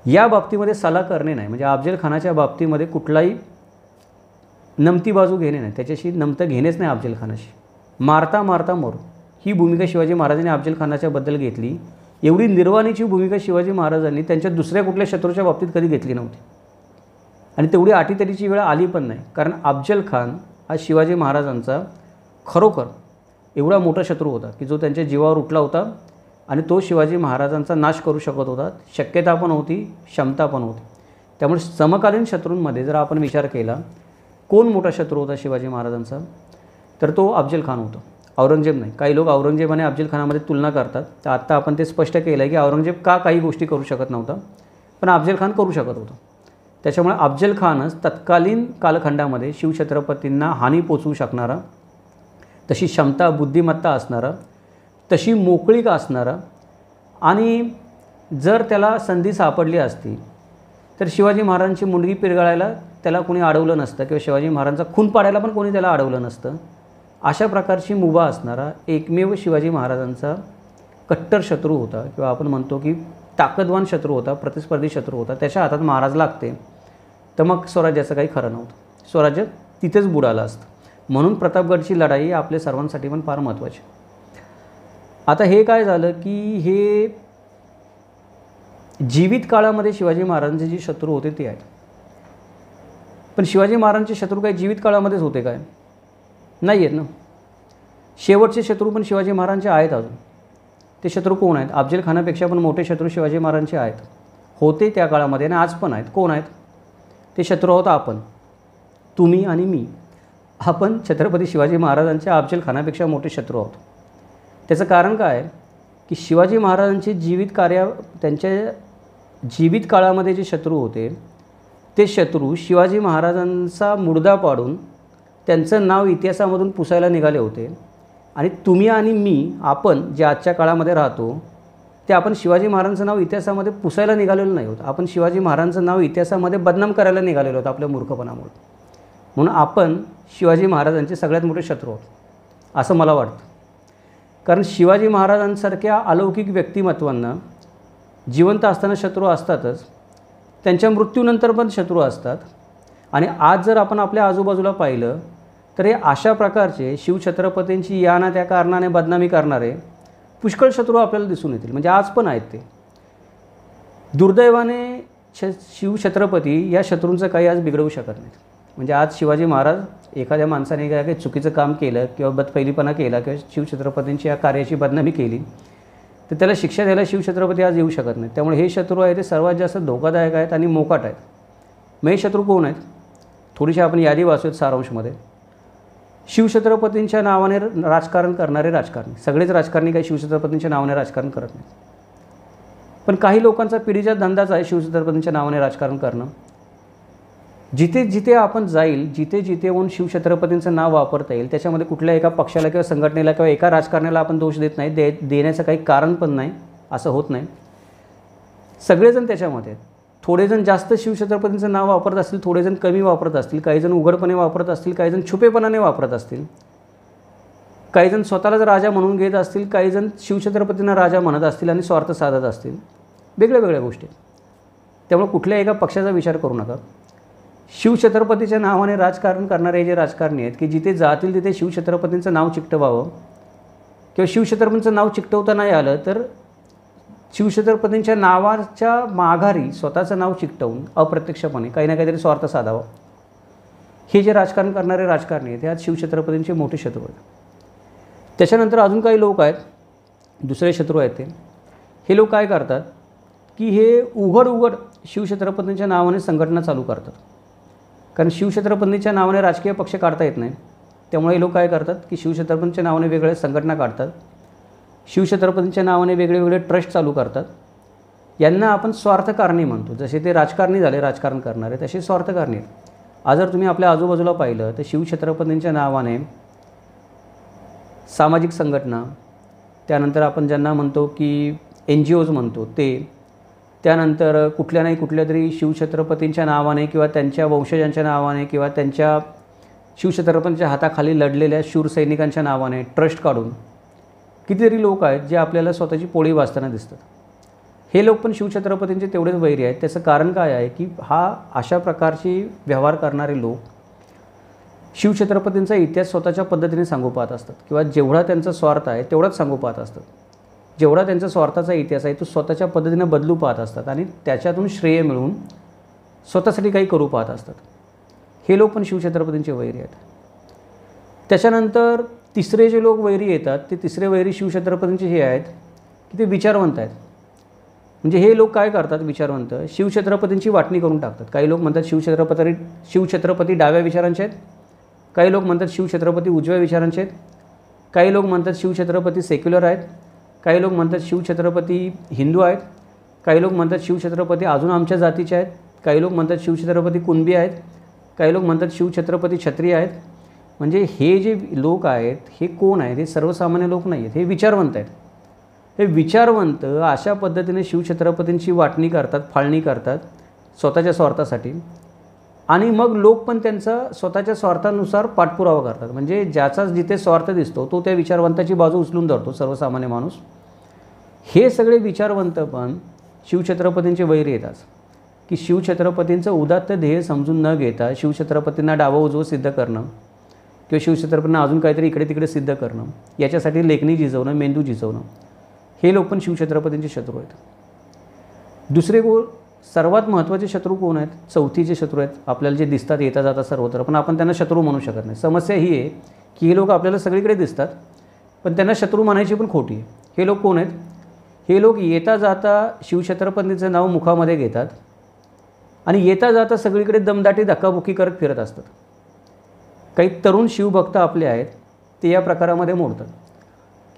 या बाबतीमध्ये सलाह करणे नाही, म्हणजे अफजल खानाच्या बाबतीमध्ये कुठलाही नमती बाजू घेणे नाही, त्याच्याशी नमतं घेणेच नाही अफजल खानाशी. मारता मारता मरू ही भूमिका शिवाजी महाराजांनी अफजल खानाच्या बद्दल घेतली. एवढी निर्वाणीची भूमिका शिवाजी महाराजांनी त्यांच्या दुसऱ्या कुठल्या शत्रूच्या बाबतीत कधी घेतली नव्हती. आणि तेवढी आटीतटीची वेळ आली पण नाही, कारण अफजल खान हा शिवाजी महाराजांचा खरोखर एवढा मोठा शत्रू होता की जो त्यांच्या जीवावर उठला होता आणि तो शिवाजी महाराजांचा नाश करू शकत होता. शक्यता पण होती, क्षमता पण होती. त्यामुळे समकालीन शत्रूंमध्ये जर आपण विचार केला कोण मोठा शत्रू होता शिवाजी महाराजांचा, तर तो अफजल खान होता, औरंगजेब नाही. काही लोक औरंगजेब आणि अफजल खानामध्ये तुलना करतात. तर आत्ता आपण ते स्पष्ट केलं आहे की औरंगजेब का काही गोष्टी करू शकत नव्हता, पण अफजल खान करू शकत होता. त्याच्यामुळे अफजल खानच तत्कालीन कालखंडामध्ये शिवछत्रपतींना हानी पोचवू शकणारा, तशी क्षमता बुद्धिमत्ता असणारा, तशी मोकळीक असणारा, आणि जर त्याला संधी सापडली असती तर शिवाजी महाराजांची मुंडगी पिरगाळायला त्याला कोणी अडवलं नसतं किंवा शिवाजी महाराजांचा खून पाडायला पण कोणी त्याला अडवलं नसतं. अशा प्रकारची मुभा असणारा एकमेव शिवाजी महाराजांचा कट्टर शत्रू होता, किंवा आपण म्हणतो की ताकदवान शत्रू होता, प्रतिस्पर्धी शत्रू होता. त्याच्या हातात महाराज लागते तर मग स्वराज्याचं काही खरं नव्हतं, स्वराज्य तिथेच बुडालं असतं. म्हणून प्रतापगडची लढाई आपल्या सर्वांसाठी पण फार महत्त्वाची. आता हे काय झालं की हे जीवित काळामध्ये शिवाजी महाराजांचे जे शत्रू होते ते आहेत. पण शिवाजी महाराजांचे शत्रू काही जीवित काळामध्येच होते काय? नाही आहेत ना. शेवटचे शत्रू पण शिवाजी महाराजांचे आहेत अजून. ते शत्रू कोण आहेत? अफजल खानापेक्षा पण मोठे शत्रू शिवाजी महाराजांचे आहेत, होते त्या काळामध्ये आणि आज पण आहेत. कोण आहेत ते शत्रू? आहोत आपण, तुम्ही आणि मी. आपण छत्रपती शिवाजी महाराजांच्या अफजल खानापेक्षा मोठे शत्रू आहोत. त्याचं कारण काय आहे की शिवाजी महाराजांचे त्यांच्या जीवित काळामध्ये जे शत्रू होते ते शत्रू शिवाजी महाराजांचा मुडदा पाडून त्यांचं नाव इतिहासामधून पुसायला निघाले होते. आणि तुम्ही आणि मी, आपण जे आजच्या काळामध्ये राहतो ते आपण शिवाजी महाराजांचं नाव इतिहासामध्ये पुसायला निघालेलं नाही होतं, आपण शिवाजी महाराजांचं नाव इतिहासामध्ये बदनाम करायला निघालेलो होतं आपल्या मूर्खपणामुळे. म्हणून आपण शिवाजी महाराजांचे सगळ्यात मोठे शत्रू आहोत असं मला वाटतं. कारण शिवाजी महाराजांसारख्या अलौकिक व्यक्तिमत्वांना जिवंत असताना शत्रू असतातच, त्यांच्या मृत्यूनंतर पण शत्रू असतात. आणि आज जर आपण आपल्या आजूबाजूला पाहिलं तर हे अशा प्रकारचे शिवछत्रपतींची या ना त्या कारणाने बदनामी करणारे पुष्कळ शत्रू आपल्याला दिसून येतील. म्हणजे आज पण आहेत ते. दुर्दैवाने शिवछत्रपती या शत्रूंचं काही आज बिघडवू शकत नाहीत. म्हणजे आज शिवाजी महाराज एखाद्या माणसाने काही चुकीचं काम केलं किंवा बदफैलीपणा केला किंवा शिवछत्रपतींची या कार्याची बदनामी केली तर त्याला शिक्षा द्यायला शिवछत्रपती आज येऊ शकत नाहीत. त्यामुळे हे शत्रू आहेत ते सर्वात जास्त धोकादायक आहेत आणि मोकाट आहेत. मग हे शत्रू कोण आहेत? थोडीशी आपण यादी वाचूयात सारांशमध्ये. शिवछत्रपतींच्या नावाने राजकारण करणारे राजकारणी. सगळेच राजकारणी काही शिवछत्रपतींच्या नावाने राजकारण करत नाहीत, पण काही लोकांचा पिढीचा धंदाच आहे शिवछत्रपतींच्या नावाने राजकारण करणं. जिथे जिथे आपण जाईल, जिथे जिथे होऊन शिवछत्रपतींचं नाव वापरता येईल त्याच्यामध्ये कुठल्या एका पक्षाला किंवा संघटनेला किंवा एका राजकारण्याला आपण दोष देत नाही, देण्याचं काही कारण पण नाही, असं होत नाही. सगळेजण त्याच्यामध्ये आहेत. थोडेजण जास्त शिवछत्रपतींचं नाव वापरत असतील, थोडेजण कमी वापरत असतील, काहीजण उघडपणे वापरत असतील, काहीजण छुपेपणाने वापरत असतील, काहीजण स्वतःलाच राजा म्हणून घेत असतील, काहीजण शिवछत्रपतींना राजा म्हणत असतील आणि स्वार्थ साधत असतील. वेगळ्या वेगळ्या गोष्टी. त्यामुळे कुठल्या एका पक्षाचा विचार करू नका. शिवछत्रपतीच्या नावाने राजकारण करणारे जे राजकारणी आहेत की जिथे जातील तिथे शिवछत्रपतींचं नाव चिकटवावं किंवा शिवछत्रपतींचं नाव चिकटवता नाही आलं तर शिवछत्रपतींच्या नावाच्या माघारी स्वतःचं नाव चिकटवून अप्रत्यक्षपणे काही ना काहीतरी स्वार्थ साधावा. हे जे राजकारण करणारे राजकारणी आहेत हे आज शिवछत्रपतींचे मोठे शत्रू आहेत. त्याच्यानंतर अजून काही लोक आहेत, दुसरे शत्रू आहेत ते. हे लोक काय करतात की हे उघड शिवछत्रपतींच्या नावाने संघटना चालू करतात. कारण शिवछत्रपतींच्या नावाने राजकीय पक्ष काढता येत नाही, त्यामुळे हे लोक काय करतात की शिवछत्रपतींच्या नावाने वेगळ्या संघटना काढतात, शिवछत्रपतींच्या नावाने वेगळे वेगळे ट्रस्ट चालू करतात. यांना आपण स्वार्थकारणी म्हणतो. जसे ते राजकारणी झाले, राजकारण करणारे, तसे स्वार्थकारणी आहेत. आज जर तुम्ही आपल्या आजूबाजूला पाहिलं तर शिवछत्रपतींच्या नावाने सामाजिक संघटना, त्यानंतर आपण ज्यांना म्हणतो की NGOज म्हणतो ते, त्यानंतर कुठल्या नाही कुठल्या तरी शिवछत्रपतींच्या नावाने किंवा त्यांच्या वंशजांच्या नावाने किंवा त्यांच्या शिवछत्रपतींच्या हाताखाली लढलेल्या शूरसैनिकांच्या नावाने ट्रस्ट काढून कितीतरी लोक आहेत जे आपल्याला स्वतःची पोळी वाचताना दिसतात. हे लोक पण शिवछत्रपतींचे तेवढेच वैरी आहेत. त्याचं कारण काय आहे की अशा प्रकारची व्यवहार करणारे लोक शिवछत्रपतींचा इतिहास स्वतःच्या पद्धतीने सांगू पाहत असतात किंवा जेवढा त्यांचा स्वार्थ आहे तेवढाच सांगू पाहत असतात. जेवढा त्यांचा स्वार्थाचा इतिहास आहे तो स्वतःच्या पद्धतीने बदलू पाहत असतात आणि त्याच्यातून श्रेय मिळवून स्वतःसाठी काही करू पाहत असतात. हे लोक पण शिवछत्रपतींचे वैरी आहेत. त्याच्यानंतर तिसरे जे लोक वैरी येतात ते तिसरे वैरी शिवछत्रपतींचे हे आहेत की ते विचारवंत आहेत. म्हणजे हे लोक काय करतात, विचारवंत शिवछत्रपतींची वाटणी करून टाकतात. काही लोक म्हणतात शिवछत्रपती डाव्या विचारांचे आहेत, काही लोक म्हणतात शिवछत्रपती उजव्या विचारांचे आहेत, काही लोक म्हणतात शिवछत्रपती सेक्युलर आहेत, काही लोक म्हणतात शिवछत्रपती हिंदू आहेत, काही लोक म्हणतात शिवछत्रपती अजून आमच्या जातीचे आहेत, काही लोक म्हणतात शिवछत्रपती कुणबी आहेत, काही लोक म्हणतात शिवछत्रपती क्षत्रिय आहेत. म्हणजे हे जे लोक आहेत हे कोण आहेत? हे सर्वसामान्य लोक नाही आहेत, हे विचारवंत आहेत. हे विचारवंत अशा पद्धतीने शिवछत्रपतींची वाटणी करतात, फाळणी करतात स्वतःच्या स्वार्थासाठी आणि मग लोक पण त्यांचा स्वतःच्या स्वार्थानुसार पाठपुरावा करतात. म्हणजे ज्याचा जिथे स्वार्थ दिसतो तो त्या विचारवंताची बाजू उचलून धरतो सर्वसामान्य माणूस. हे सगळे विचारवंत पण शिवछत्रपतींचे वैरी येतात की शिवछत्रपतींचं उदात्त ध्येय समजून न घेता शिवछत्रपतींना डावं उजवं सिद्ध करणं किंवा शिवछत्रपतींना अजून काहीतरी इकडे तिकडे सिद्ध करणं, याच्यासाठी लेखणी झिजवणं, मेंदू झिजवणं, हे लोक पण शिवछत्रपतींचे शत्रू आहेत. दुसरे सर्वात महत्त्वाचे शत्रू कोण आहेत? चौथीचे शत्रू आहेत आपल्याला जे दिसतात येता जाता सर्वत्र, पण आपण त्यांना शत्रू म्हणू शकत नाही. समस्या ही आहे की हे लोक आपल्याला सगळीकडे दिसतात पण त्यांना शत्रू म्हणायची पण खोटी आहे. हे लोक कोण आहेत? हे लोक येता जाता शिवछत्रपतींचं नाव मुखामध्ये घेतात आणि येता जाता सगळीकडे दमदाटी धक्काबुक्की करत फिरत असतात. काही तरुण शिवभक्त आपले आहेत ते या प्रकारामध्ये मोडतात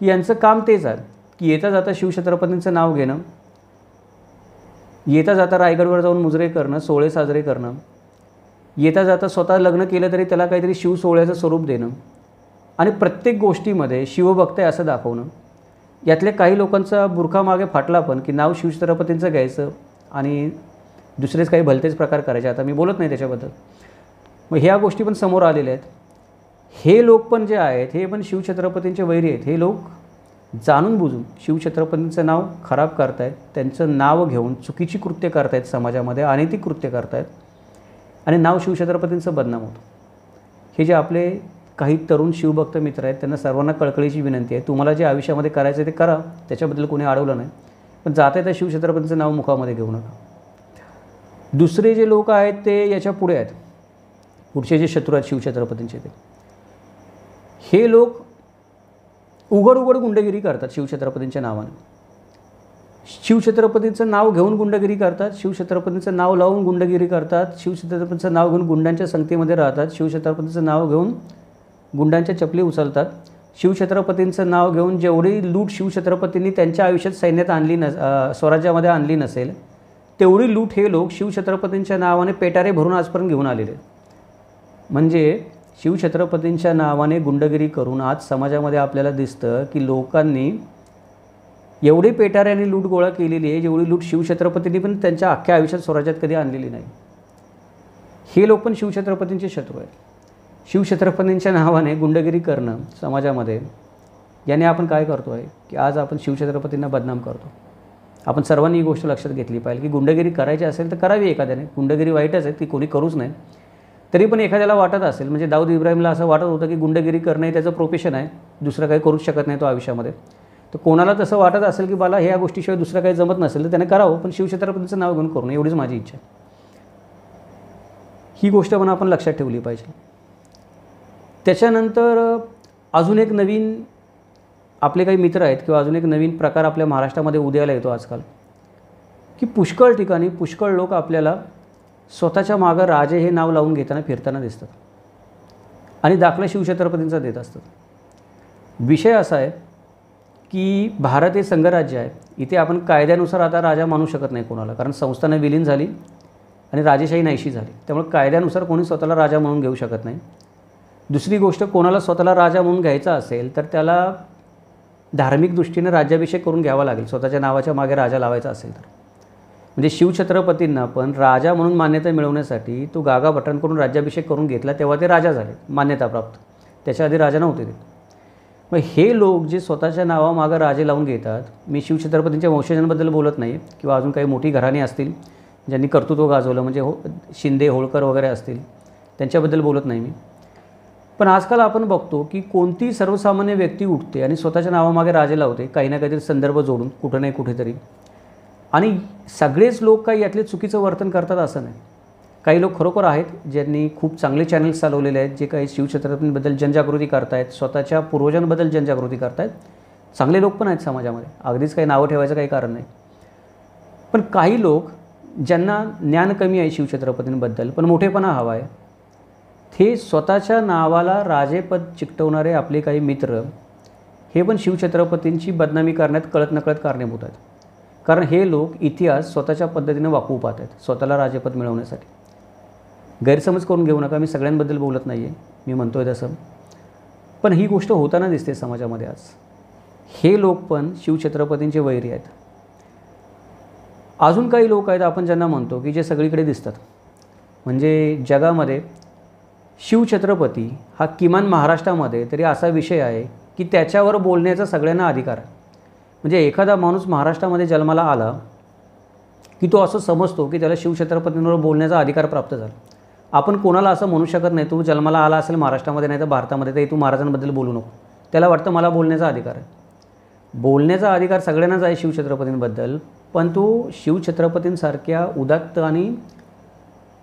की यांचं काम तेच आहे की येता जाता शिवछत्रपतींचं नाव घेणं, येता जाता रायगडवर जाऊन मुजरे करणं, सोहळे साजरे करणं, येता जाता स्वतः लग्न केलं तरी त्याला काहीतरी शिव सोहळ्याचं स्वरूप देणं आणि प्रत्येक गोष्टीमध्ये शिवभक्त आहे असं दाखवणं. यातल्या काही लोकांचा बुरखा मागे फाटला पण की नाव शिवछत्रपतींचं घ्यायचं आणि दुसरेच काही भलतेच प्रकार करायचे. आता मी बोलत नाही त्याच्याबद्दल. मग ह्या गोष्टी पण समोर आलेल्या आहेत. हे लोक पण जे आहेत हे पण शिवछत्रपतींचे वैरी आहेत. हे लोक जाणून बुजून शिवछत्रपतींचं नाव खराब करतायत, त्यांचं नाव घेऊन चुकीची कृत्य करतायत, समाजामध्ये अनैतिक कृत्य करतायत आणि नाव शिवछत्रपतींचं बदनाम होतं. हे जे आपले काही तरुण शिवभक्त मित्र आहेत त्यांना सर्वांना कळकळीची विनंती आहे, तुम्हाला जे आयुष्यामध्ये करायचं ते करा, त्याच्याबद्दल कोणी अडवलं नाही, पण जाता त्या शिवछत्रपतींचं नाव मुखामध्ये घेऊ नका. दुसरे जे लोक आहेत ते याच्या पुढे आहेत. पुढचे जे शत्रू आहेत शिवछत्रपतींचे हे लोक उघड उघड गुंडगिरी करतात शिवछत्रपतींच्या नावाने. शिवछत्रपतींचं नाव घेऊन गुंडगिरी करतात, शिवछत्रपतींचं नाव लावून गुंडगिरी करतात, शिवछत्रपतींचं नाव घेऊन गुंडांच्या संगतीमध्ये राहतात, शिवछत्रपतींचं नाव घेऊन गुंडांच्या चपली उचलतात, शिवछत्रपतींचं नाव घेऊन जेवढी लूट शिवछत्रपतींनी त्यांच्या आयुष्यात सैन्यात आणली स्वराज्यामध्ये आणली नसेल तेवढी लूट हे लोक शिवछत्रपतींच्या नावाने पेटारे भरून आजपर्यंत घेऊन आलेले. म्हणजे शिवछत्रपतींच्या नावाने गुंडगिरी करून आज समाजामध्ये आपल्याला दिसतं की लोकांनी एवढी पेटाऱ्याने लूट गोळा केलेली आहे जेवढी लूट शिवछत्रपतींनी पण त्यांच्या अख्ख्या आयुष्यात स्वराज्यात कधी आणलेली नाही. हे लोक पण शिवछत्रपतींचे शत्रू आहेत. शिवछत्रपतींच्या नावाने गुंडगिरी करणं समाजामध्ये, याने आपण काय करतो आहे की आज आपण शिवछत्रपतींना बदनाम करतो. आपण सर्वांनी ही गोष्ट लक्षात घेतली पाहिजे की गुंडगिरी करायची असेल तर करावी एखाद्याने. गुंडगिरी वाईटच आहे, ती कोणी करूच नाही. तरी पण एखाद्याला वाटत असेल, म्हणजे दाऊद इब्राहिमला असं वाटत होतं की गुंडगिरी करणं हे त्याचं प्रोफेशन आहे, दुसरं काही करूच शकत नाही तो आयुष्यामध्ये. तर कोणाला तसं वाटत असेल की मला ह्या गोष्टीशिवाय दुसरं काही जमत नसेल तर त्याने करावं, पण शिवछत्रपतींचं नाव घेऊन करू नये एवढीच माझी इच्छा. ही गोष्ट पण आपण लक्षात ठेवली पाहिजे. त्याच्यानंतर अजून एक नवीन आपले काही मित्र आहेत किंवा अजून एक नवीन प्रकार आपल्या महाराष्ट्रामध्ये उदयाला येतो आजकाल की पुष्कळ ठिकाणी पुष्कळ लोक आपल्याला स्वतःच्या मागं राजे हे नाव लावून घेताना फिरताना दिसतात आणि दाखला शिवछत्रपतींचा देत असतात. विषय असा आहे की भारत हे संघराज्य आहे. इथे आपण कायद्यानुसार आता राजा मानू शकत नाही कोणाला, कारण संस्थानं विलीन झाली आणि राजेशाही नाहीशी झाली. त्यामुळे कायद्यानुसार कोणी स्वतःला राजा म्हणून घेऊ शकत नाही. दुसरी गोष्ट, कोणाला स्वतःला राजा म्हणून घ्यायचा असेल तर त्याला धार्मिक दृष्टीने राज्याभिषेक करून घ्यावा लागेल स्वतःच्या नावाच्या मागे राजा लावायचा असेल तर. म्हणजे शिवछत्रपतींना पण राजा म्हणून मान्यता मिळवण्यासाठी तो गागा भटांकडून राज्याभिषेक करून घेतला, तेव्हा ते राजा झाले, मान्यता प्राप्त. त्याच्या आधी राजा नव्हते ते. मग हे लोक जे स्वतःच्या नावामागं राजे लावून घेतात, मी शिवछत्रपतींच्या वंशजांबद्दल बोलत नाही किंवा अजून काही मोठी घराणी असतील ज्यांनी कर्तृत्व गाजवलं, म्हणजे शिंदे होळकर वगैरे असतील, त्यांच्याबद्दल बोलत नाही मी. पण आजकाल आपण बघतो की कोणती सर्वसामान्य व्यक्ती उठते आणि स्वतःच्या नावामागे राजे लावते, काही ना काहीतरी संदर्भ जोडून कुठं नाही कुठेतरी. आणि सगळेच लोक काही यातले चुकीचं वर्तन करतात असं नाही. काही लोक खरोखर आहेत ज्यांनी खूप चांगले चॅनल्स चालवलेले आहेत, जे काही शिवछत्रपतींबद्दल जनजागृती करतायत, स्वतःच्या पूर्वजांबद्दल जनजागृती करतायत. चांगले लोक पण आहेत समाजामध्ये, अगदीच काही नावं ठेवायचं काही कारण नाही. पण काही लोक ज्यांना ज्ञान कमी आहे शिवछत्रपतींबद्दल पण मोठेपणा हवा आहे, ते स्वतःच्या नावाला राजेपद चिकटवणारे आपले काही मित्र हे पण शिवछत्रपतींची बदनामी करण्यात कळत नकळत कारणीभूत आहेत. कारण हे लोक इतिहास स्वतःच्या पद्धतीने वाकवू पाहत आहेत स्वतःला राजेपद मिळवण्यासाठी. गैरसमज करून घेऊ नका, मी सगळ्यांबद्दल बोलत नाही आहे, मी म्हणतो आहे तसं. पण ही गोष्ट होताना दिसते समाजामध्ये आज. हे लोक पण शिवछत्रपतींचे वैरी आहेत. अजून काही लोक आहेत आपण ज्यांना म्हणतो की जे सगळीकडे दिसतात. म्हणजे जगामध्ये शिवछत्रपती हा किमान महाराष्ट्रामध्ये तरी असा विषय आहे की त्याच्यावर बोलण्याचा सगळ्यांना अधिकार आहे. म्हणजे एखादा माणूस महाराष्ट्रामध्ये जन्माला आला की तो असं समजतो की त्याला शिवछत्रपतींवर बोलण्याचा अधिकार प्राप्त झाला. आपण कोणाला असं म्हणू शकत नाही तू जन्माला आला असेल महाराष्ट्रामध्ये नाही तर भारतामध्ये तर तू महाराजांबद्दल बोलू नको. त्याला वाटतं मला बोलण्याचा अधिकार आहे. बोलण्याचा अधिकार सगळ्यांनाच आहे शिवछत्रपतींबद्दल, पण तो शिवछत्रपतींसारख्या उदात्त आणि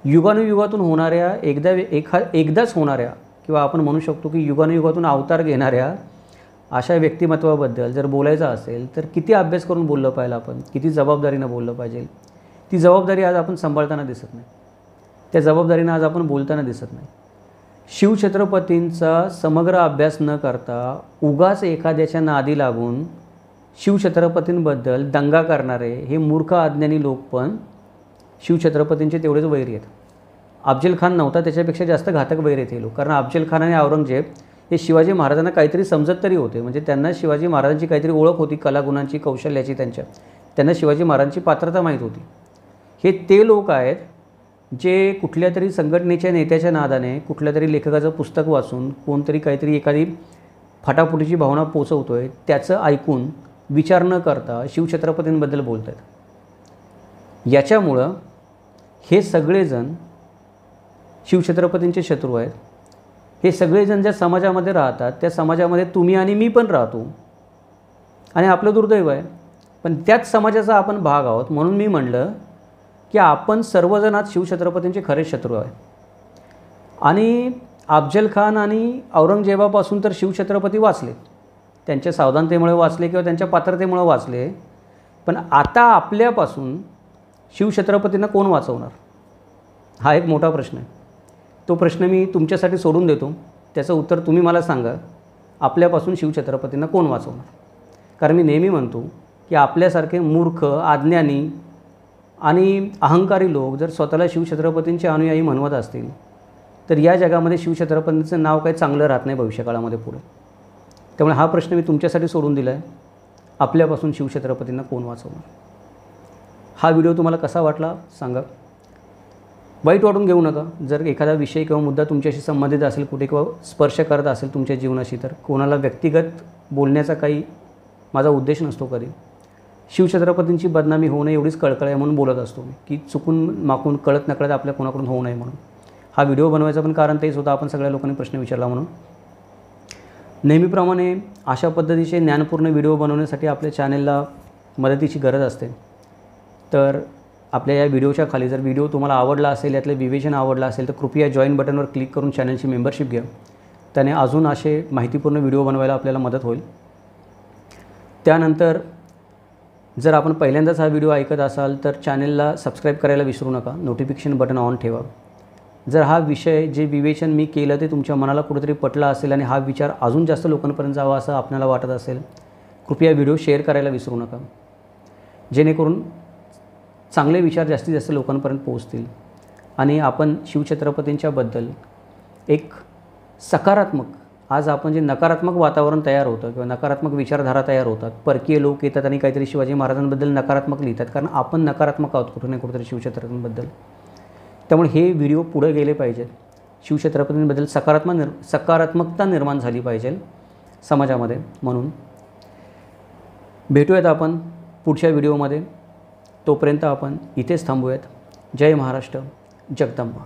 युगानुयुगातून होणाऱ्या एकदाच होणाऱ्या किंवा आपण म्हणू शकतो की युगानुयुगातून अवतार घेणाऱ्या अशा व्यक्तिमत्वाबद्दल जर बोलायचं असेल तर किती अभ्यास करून बोललं पाहिजे आपण, किती जबाबदारीनं बोललं पाहिजे. ती जबाबदारी आज आपण सांभाळताना दिसत नाही, त्या जबाबदारीनं आज आपण बोलताना दिसत नाही. शिवछत्रपतींचा समग्र अभ्यास न करता उगाच एखाद्याच्या नादी लागून शिवछत्रपतींबद्दल दंगा करणारे हे मूर्ख अज्ञानी लोक पण शिवछत्रपतींचे तेवढेच वैरी आहेत. अफजल खान नव्हता त्याच्यापेक्षा जास्त घातक वैर आहेत हे लोक. कारण अफजल खान आणि औरंगजेब हे शिवाजी महाराजांना काहीतरी समजत तरी होते. म्हणजे त्यांना शिवाजी महाराजांची काहीतरी ओळख होती, कलागुणांची, कौशल्याची. त्यांना शिवाजी महाराजांची पात्रता माहीत होती. हे ते लोक आहेत जे कुठल्या तरी संघटनेच्या नेत्याच्या नादाने कुठल्या तरी लेखकाचं पुस्तक वाचून कोणतरी काहीतरी एखादी फटाफुटीची भावना पोचवतो आहे त्याचं ऐकून विचार न करता शिवछत्रपतींबद्दल बोलत आहेत. याच्यामुळं हे सगळेजण शिवछत्रपतींचे शत्रू आहेत. हे सगळेजण ज्या समाजामध्ये राहतात त्या समाजामध्ये तुम्ही आणि मी पण राहतो आणि आपलं दुर्दैव आहे. पण त्याच समाजाचा आपण भाग आहोत. म्हणून मी म्हणलं की आपण सर्वजण आज शिवछत्रपतींचे खरे शत्रू आहे. आणि अफजल खान आणि औरंगजेबापासून तर शिवछत्रपती वाचले, त्यांच्या सावधानतेमुळे वाचले किंवा त्यांच्या पात्रतेमुळे वाचले. पण आता आपल्यापासून शिवछत्रपतींना कोण वाचवणार हा एक मोठा प्रश्न आहे. तो प्रश्न मी तुमच्यासाठी सोडून देतो, त्याचं उत्तर तुम्ही मला सांगा. आपल्यापासून शिवछत्रपतींना कोण वाचवणार? कारण मी नेहमी म्हणतो की आपल्यासारखे मूर्ख, अज्ञानी आणि अहंकारी लोक जर स्वतःला शिवछत्रपतींचे अनुयायी म्हणवत असतील तर या जगामध्ये शिवछत्रपतींचं नाव काही चांगलं राहत नाही भविष्यकाळामध्ये पुढे. त्यामुळे हा प्रश्न मी तुमच्यासाठी सोडून दिला आहे. आपल्यापासून शिवछत्रपतींना कोण वाचवणार? हा व्हिडिओ तुम्हाला कसा वाटला सांगा. वाईट वाटून घेऊ नका. जर एखादा विषय किंवा मुद्दा तुमच्याशी संबंधित असेल कुठे किंवा स्पर्श करत असेल तुमच्या जीवनाशी तर कोणाला व्यक्तिगत बोलण्याचा काही माझा उद्देश नसतो कधी. शिवछत्रपतींची बदनामी होऊ नये एवढीच कळकळ आहे म्हणून बोलत असतो मी की चुकून माकून कळत नकळत आपल्या कोणाकडून होऊ नये म्हणून. हा व्हिडिओ बनवायचं पण कारण तेच होतं, आपण सगळ्या लोकांनी प्रश्न विचारला म्हणून. नेहमीप्रमाणे अशा पद्धतीचे ज्ञानपूर्ण व्हिडिओ बनवण्यासाठी आपल्या चॅनलला मदतीची गरज असते. तर आपल्या या व्हिडिओच्या खाली जर व्हिडिओ तुम्हाला आवडला असेल, यातलं विवेचन आवडलं असेल तर कृपया जॉईन बटनवर क्लिक करून चॅनलची मेंबरशिप घ्या. त्याने अजून असे माहितीपूर्ण व्हिडिओ बनवायला आपल्याला मदत होईल. त्यानंतर जर आपण पहिल्यांदाच हा व्हिडिओ ऐकत असाल तर चॅनलला सबस्क्राईब करायला विसरू नका, नोटिफिकेशन बटन ऑन ठेवा. जर हा विषय जे विवेचन मी केलं ते तुमच्या मनाला कुठेतरी पटला असेल आणि हा विचार अजून जास्त लोकांपर्यंत जावा असं आपल्याला वाटत असेल, कृपया व्हिडिओ शेअर करायला विसरू नका, जेणेकरून चांगले विचार जास्तीत जास्त लोकांपर्यंत पोहोचतील आणि आपण शिवछत्रपतींच्याबद्दल एक सकारात्मक आज आपण जे नकारात्मक वातावरण तयार होतं किंवा नकारात्मक विचारधारा तयार होतात, परकीय लोक येतात आणि काहीतरी शिवाजी महाराजांबद्दल नकारात्मक लिहितात, कारण आपण नकारात्मक आहोत कुठे ना कुठेतरी शिवछत्रपतींबद्दल. त्यामुळे हे व्हिडिओ पुढे गेले पाहिजेत. शिवछत्रपतींबद्दल सकारात्मकता निर्माण झाली पाहिजे समाजामध्ये. म्हणून भेटूयात आपण पुढच्या व्हिडिओमध्ये. तोपर्यंत आपण इथेच थांबूयात. जय महाराष्ट्र, जगदंबा.